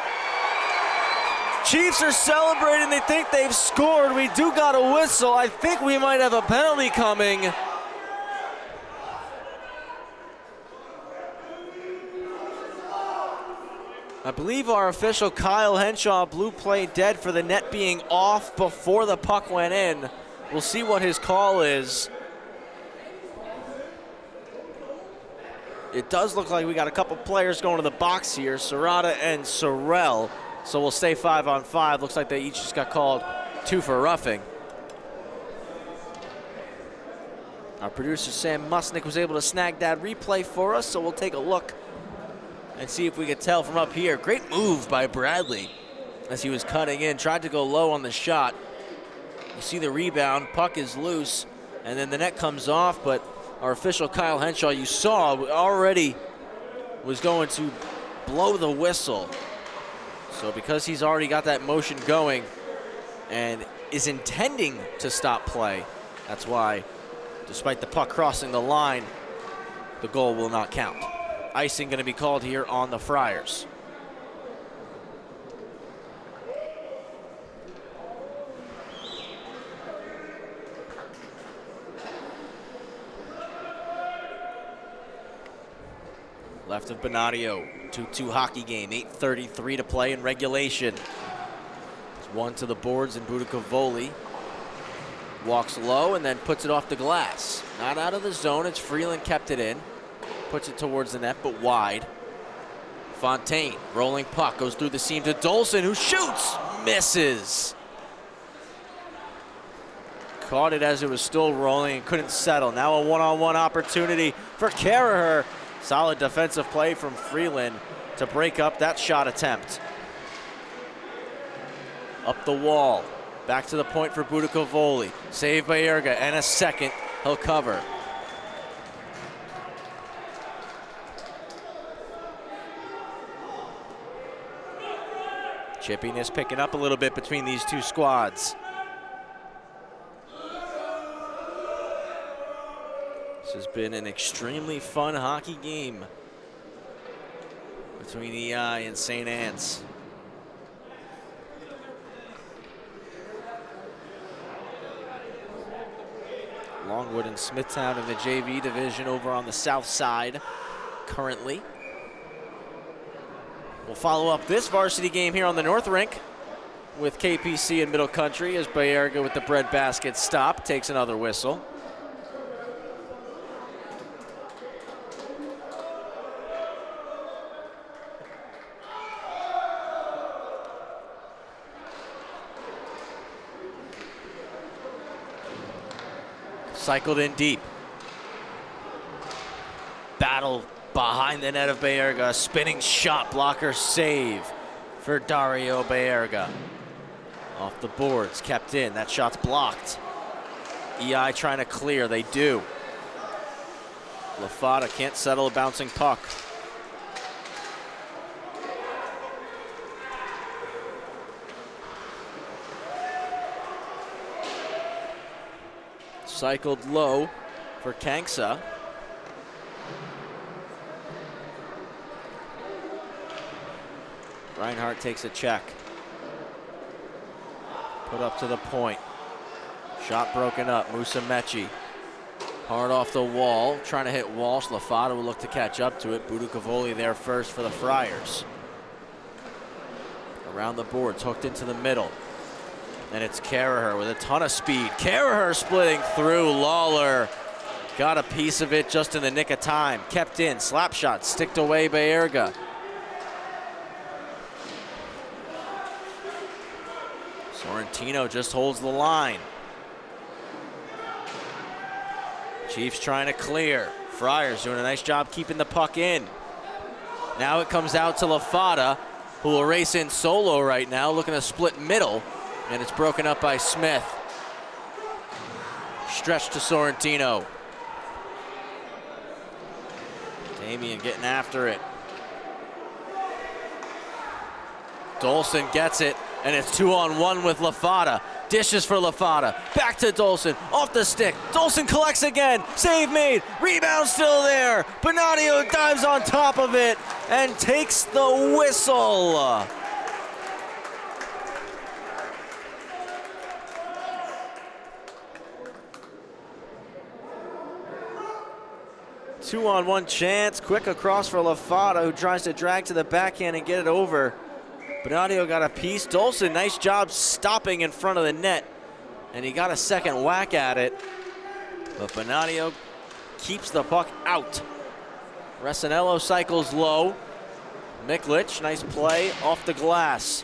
[SPEAKER 1] Chiefs are celebrating, they think they've scored. We do got a whistle. I think we might have a penalty coming. I believe our official Kyle Henshaw blew play dead for the net being off before the puck went in. We'll see what his call is. It does look like we got a couple players going to the box here, Serrata and Sorrell. So we'll stay 5-on-5. Looks like they each just got called 2 for roughing. Our producer Sam Musnick was able to snag that replay for us, so we'll take a look and see if we can tell from up here. Great move by Bradley as he was cutting in, tried to go low on the shot. You see the rebound, puck is loose, and then the net comes off, but our official Kyle Henshaw, you saw, already was going to blow the whistle. So because he's already got that motion going and is intending to stop play, that's why, despite the puck crossing the line, the goal will not count. Icing going to be called here on the Friars. left of Benadio. 2-2 hockey game, 8:33 to play in regulation. It's one to the boards, and Budukavoli walks low and then puts it off the glass. Not out of the zone, it's Freeland kept it in. Puts it towards the net, but wide. Fontaine, rolling puck, goes through the seam to Dolson, who shoots, misses. Caught it as it was still rolling and couldn't settle. Now a one-on-one opportunity for Carraher. Solid defensive play from Freeland to break up that shot attempt. Up the wall, back to the point for Budukavoli. Save by Erga, and a second, he'll cover. Chippiness picking up a little bit between these two squads. This has been an extremely fun hockey game between EI and St. Anne's. Longwood and Smithtown in the JV division over on the south side currently. We'll follow up this varsity game here on the North Rink with KPC and Middle Country as Bayerga with the breadbasket stop takes another whistle. Cycled in deep. Battle behind the net of Bayerga. Spinning shot, blocker save for Dario Bayerga. Off the boards, kept in. That shot's blocked. EI trying to clear, they do. Lafada can't settle a bouncing puck. Cycled low for Kanksa. Reinhardt takes a check. Put up to the point. Shot broken up. Musa Mechie. Hard off the wall. Trying to hit Walsh. Lafada will look to catch up to it. Budukavoli there first for the Friars. Around the boards. Hooked into the middle. And it's Carraher with a ton of speed. Carraher splitting through. Lawler got a piece of it just in the nick of time. Kept in. Slap shot. Sticked away by Erga. Sorrentino just holds the line. Chiefs trying to clear. Friars doing a nice job keeping the puck in. Now it comes out to Lafada, who will race in solo right now, looking to split middle. And it's broken up by Smith. Stretch to Sorrentino. Damian getting after it. Dolson gets it, and it's 2-on-1 with Lafada. Dishes for Lafada. Back to Dolson. Off the stick. Dolson collects again. Save made. Rebound still there. Benadio dives on top of it and takes the whistle. 2-on-1 chance, quick across for Lafada, who tries to drag to the backhand and get it over. Benadio got a piece. Dolson, nice job stopping in front of the net, and he got a second whack at it. But Benadio keeps the puck out. Resinello cycles low. Miklich, nice play off the glass.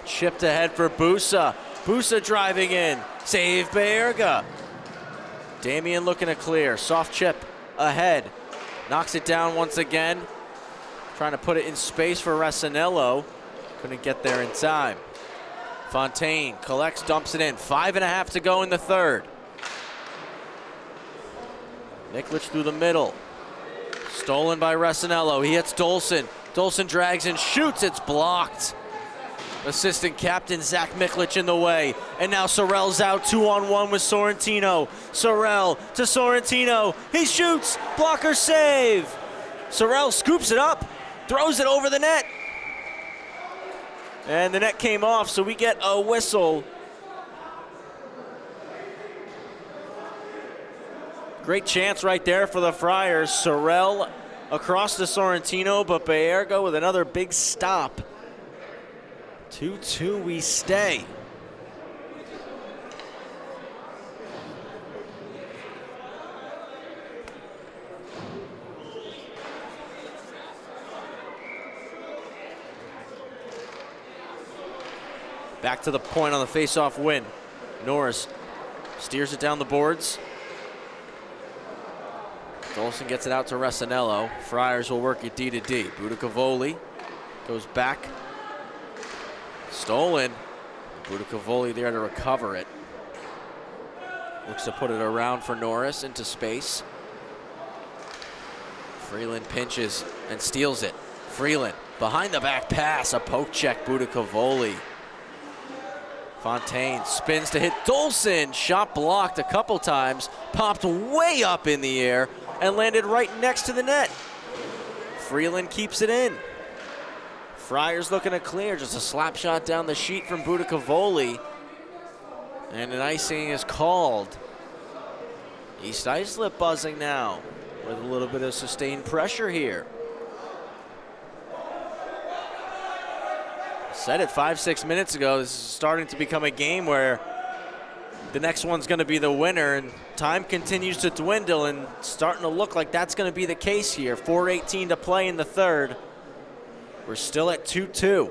[SPEAKER 1] Chipped ahead for Busa. Busa driving in. Save Bayerga. Damian looking to clear. Soft chip ahead. Knocks it down once again. Trying to put it in space for Resinello. Couldn't get there in time. Fontaine collects, dumps it in. 5.5 to go in the third. Miklich through the middle. Stolen by Resinello. He hits Dolson. Dolson drags and shoots. It's blocked. Assistant captain Zach Miklich in the way. And now Sorrell's out 2-on-1 with Sorrentino. Sorrell to Sorrentino. He shoots. Blocker save. Sorrell scoops it up. Throws it over the net. And the net came off, so we get a whistle. Great chance right there for the Friars. Sorrell across to Sorrentino, but Baerga with another big stop. 2-2 we stay. Back to the point on the face-off win. Norris steers it down the boards. Dolson gets it out to Resinello. Friars will work it D to D. Budicavoli goes back. Stolen. Budicavoli there to recover it. Looks to put it around for Norris into space. Freeland pinches and steals it. Freeland behind the back pass. A poke check, Budicavoli. Fontaine spins to hit Dolson. Shot blocked a couple times. Popped way up in the air and landed right next to the net. Freeland keeps it in. Friars looking to clear. Just a slap shot down the sheet from Budicavoli. And an icing is called. East Islip buzzing now with a little bit of sustained pressure here. Said it 5-6 minutes ago, this is starting to become a game where the next one's going to be the winner, and time continues to dwindle and starting to look like that's going to be the case here. 4:18 to play in the third. We're still at 2-2.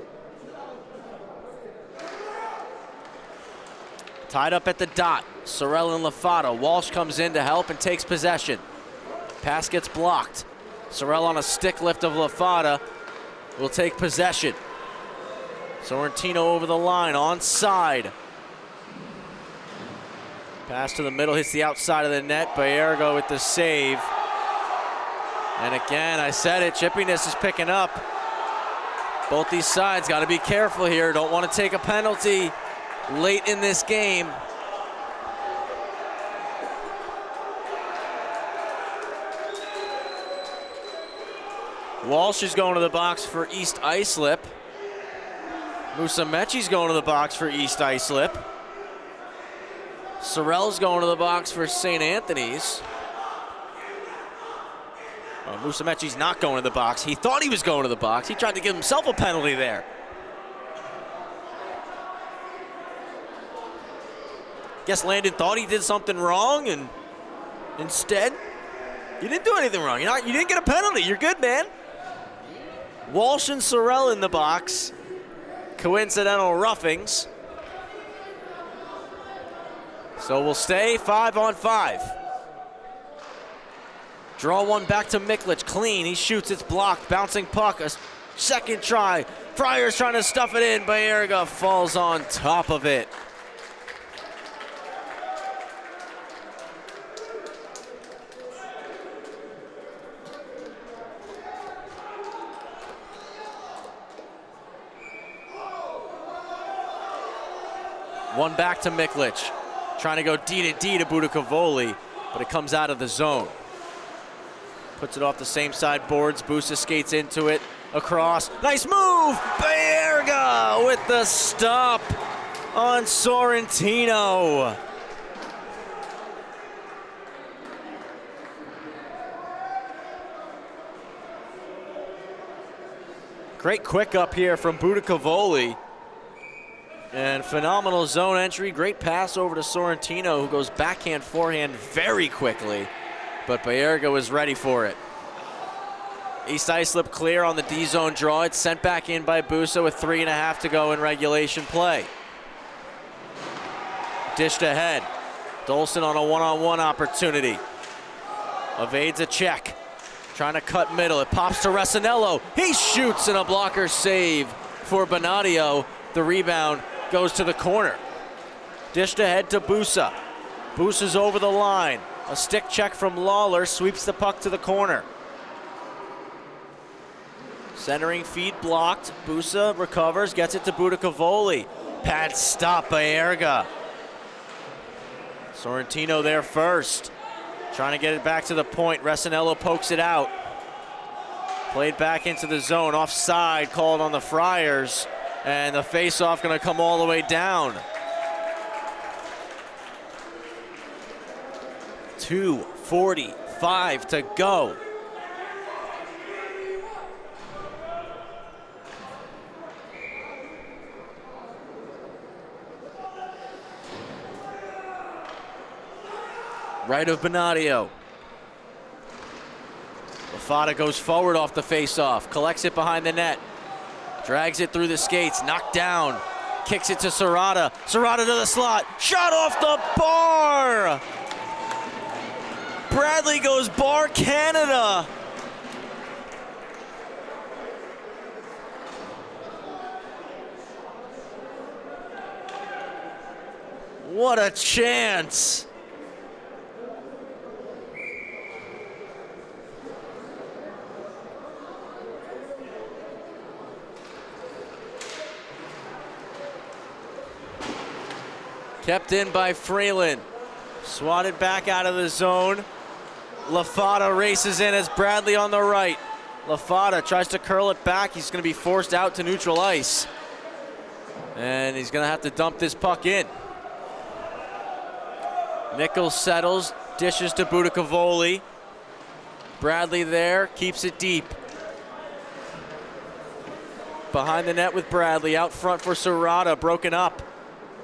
[SPEAKER 1] Tied up at the dot. Sorrell and Lafata. Walsh comes in to help and takes possession. Pass gets blocked. Sorrell on a stick lift of Lafata will take possession. Sorrentino over the line, onside. Pass to the middle, hits the outside of the net. Baerga with the save. And again, I said it, chippiness is picking up. Both these sides got to be careful here. Don't want to take a penalty late in this game. Walsh is going to the box for East Islip. Musumeci's going to the box for East Islip. Sorrell's going to the box for St. Anthony's. Musumeci's not going to the box. He thought he was going to the box. He tried to give himself a penalty there. Guess Landon thought he did something wrong, and instead, you didn't do anything wrong. You didn't get a penalty. You're good, man. Walsh and Sorrell in the box. Coincidental roughings. So we'll stay 5-on-5. Draw one back to Miklich, clean, he shoots, it's blocked, bouncing puck, a second try. Friars trying to stuff it in, Baerga falls on top of it. One back to Miklich, trying to go D to D to Budicavoli, but it comes out of the zone. Puts it off the same side boards, Busa skates into it, across, nice move! Baerga with the stop on Sorrentino. Great quick up here from Budicavoli. And phenomenal zone entry, great pass over to Sorrentino, who goes backhand, forehand very quickly, but Baerga was ready for it. East Islip clear on the D-zone draw. It's sent back in by Busa with 3.5 to go in regulation play. Dished ahead. Dolson on a one-on-one opportunity. Evades a check. Trying to cut middle. It pops to Resinello. He shoots and a blocker save for Bonadio. The rebound goes to the corner. Dished ahead to Busa. Busa's over the line. A stick check from Lawler sweeps the puck to the corner. Centering feed blocked. Busa recovers, gets it to Budicavoli. Pad stop by Baerga. Sorrentino there first. Trying to get it back to the point. Resinello pokes it out. Played back into the zone. Offside called on the Friars. And the face-off going to come all the way down. 2:45 to go. Right of Benadio. Lafada goes forward off the face-off, collects it behind the net, drags it through the skates, knocked down, kicks it to Serrata. Serrata to the slot, shot off the bar! Bradley goes bar Canada. What a chance! Kept in by Freeland. Swatted back out of the zone. Lafada races in as Bradley on the right. Lafada tries to curl it back. He's going to be forced out to neutral ice. And he's going to have to dump this puck in. Nichols settles, dishes to Budicavoli. Bradley there, keeps it deep. Behind the net with Bradley, out front for Serrata, broken up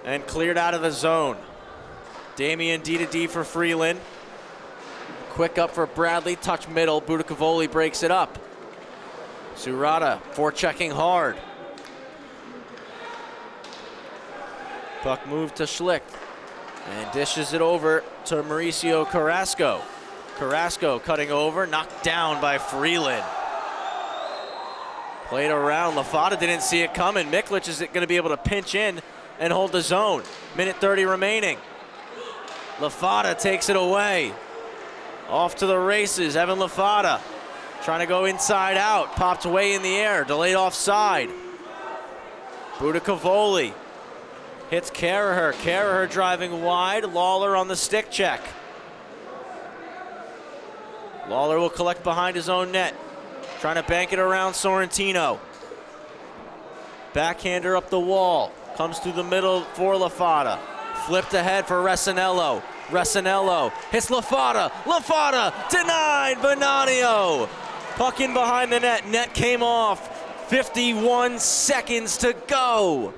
[SPEAKER 1] and cleared out of the zone. Damian D2D for Freeland. Quick up for Bradley, touch middle, Budicavoli breaks it up. Serrata forechecking hard. Puck moved to Schlicht and dishes it over to Mauricio Carrasco. Carrasco cutting over, knocked down by Freeland. Played around, Lafada didn't see it coming. Miklich is going to be able to pinch in and hold the zone. Minute 30 remaining. Lafada takes it away. Off to the races, Evan Lafada. Trying to go inside out, popped way in the air, delayed offside. Budicavoli hits Carraher. Carraher driving wide, Lawler on the stick check. Lawler will collect behind his own net. Trying to bank it around Sorrentino. Backhander up the wall. Comes through the middle for Lafada. Flipped ahead for Resinello. Resinello hits Lafada. Lafada denied Benadio. Puck in behind the net. Net came off. 51 seconds to go.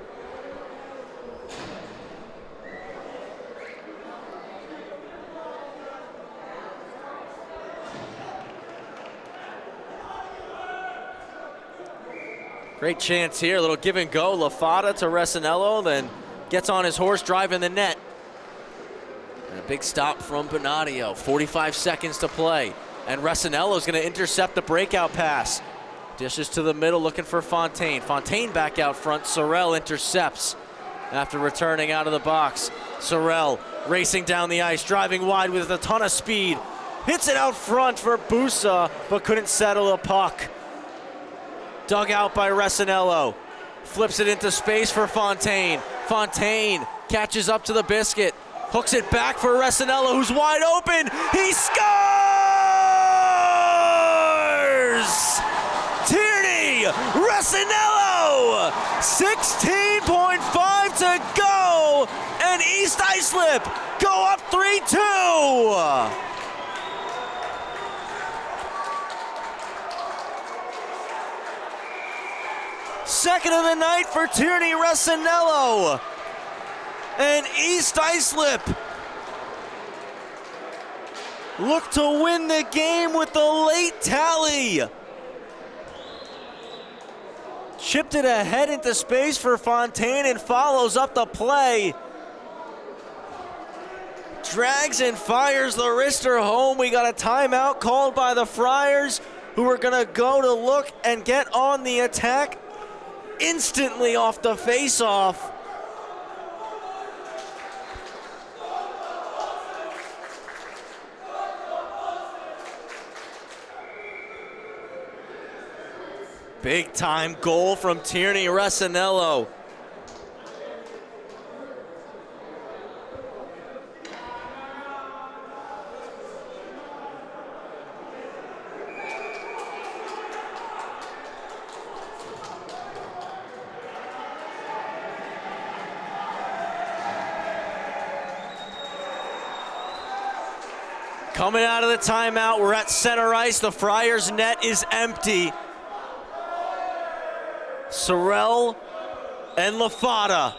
[SPEAKER 1] Great chance here, a little give and go. Lafada to Resinello, then gets on his horse driving the net. And a big stop from Benadio, 45 seconds to play. And Resinello's gonna intercept the breakout pass. Dishes to the middle, looking for Fontaine. Fontaine back out front, Sorrell intercepts after returning out of the box. Sorrell racing down the ice, driving wide with a ton of speed. Hits it out front for Busa, but couldn't settle a puck. Dug out by Resinello. Flips it into space for Fontaine. Fontaine catches up to the biscuit. Hooks it back for Resinello, who's wide open. He scores! Tierney Resinello! 16.5 to go, and East Islip go up 3-2. Second of the night for Tierney Resinello. And East Islip look to win the game with the late tally. Chipped it ahead into space for Fontaine and follows up the play. Drags and fires the wrister home. We got a timeout called by the Friars, who are gonna go to look and get on the attack instantly off the face-off. Big time goal from Tierney Resinello. Coming out of the timeout, we're at center ice. The Friars net is empty. Sorrell and LaFada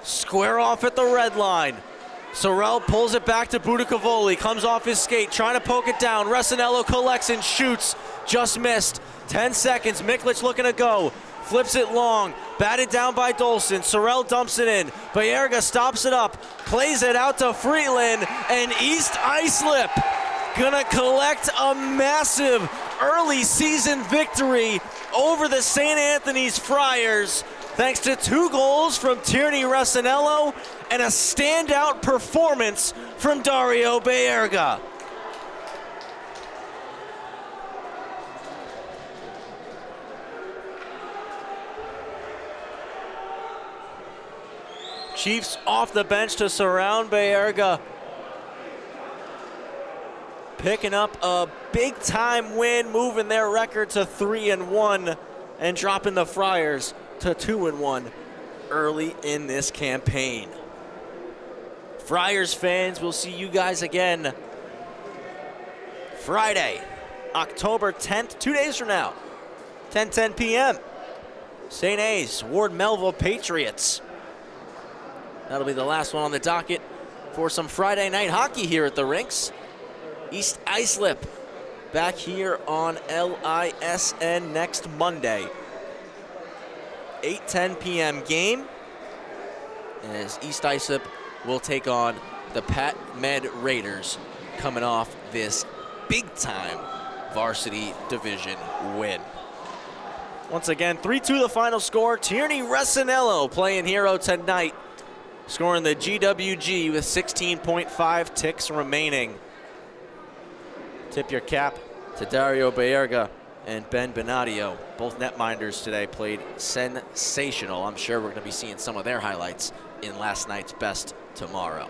[SPEAKER 1] square off at the red line. Sorrell pulls it back to Budicavoli, comes off his skate, trying to poke it down. Resinello collects and shoots, just missed. 10 seconds, Miklich looking to go. Flips it long, batted down by Dolson. Sorrell dumps it in. Bayerga stops it up, plays it out to Freeland, and East Islip gonna collect a massive early season victory over the St. Anthony's Friars, thanks to 2 goals from Tierney Resinello and a standout performance from Dario Bayerga. Chiefs off the bench to surround Bayerga. Picking up a big-time win, moving their record to 3-1 and dropping the Friars to 2-1 early in this campaign. Friars fans, we'll see you guys again Friday, October 10th, 2 days from now, 10:10 p.m. St. A's, Ward Melville Patriots. That'll be the last one on the docket for some Friday night hockey here at the rinks. East Islip back here on LISN next Monday. 8:10 p.m. game as East Islip will take on the Pat Med Raiders, coming off this big-time varsity division win. Once again, 3-2 the final score. Tierney Resinello playing hero tonight, scoring the GWG with 16.5 ticks remaining. Tip your cap to Dario Bayerga and Ben Benadio. Both netminders today played sensational. I'm sure we're going to be seeing some of their highlights in last night's best tomorrow.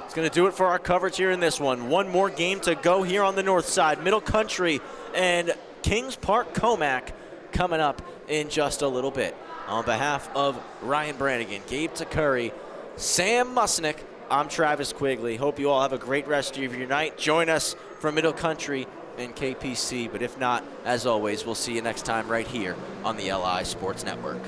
[SPEAKER 1] It's going to do it for our coverage here in this one. One more game to go here on the north side. Middle Country and Kings Park Comac coming up in just a little bit. On behalf of Ryan Brannigan, Gabe Takuri, Sam Musnick, I'm Travis Quigley. Hope you all have a great rest of your night. Join us for Middle Country and KPC, but if not, as always, we'll see you next time right here on the LI Sports Network.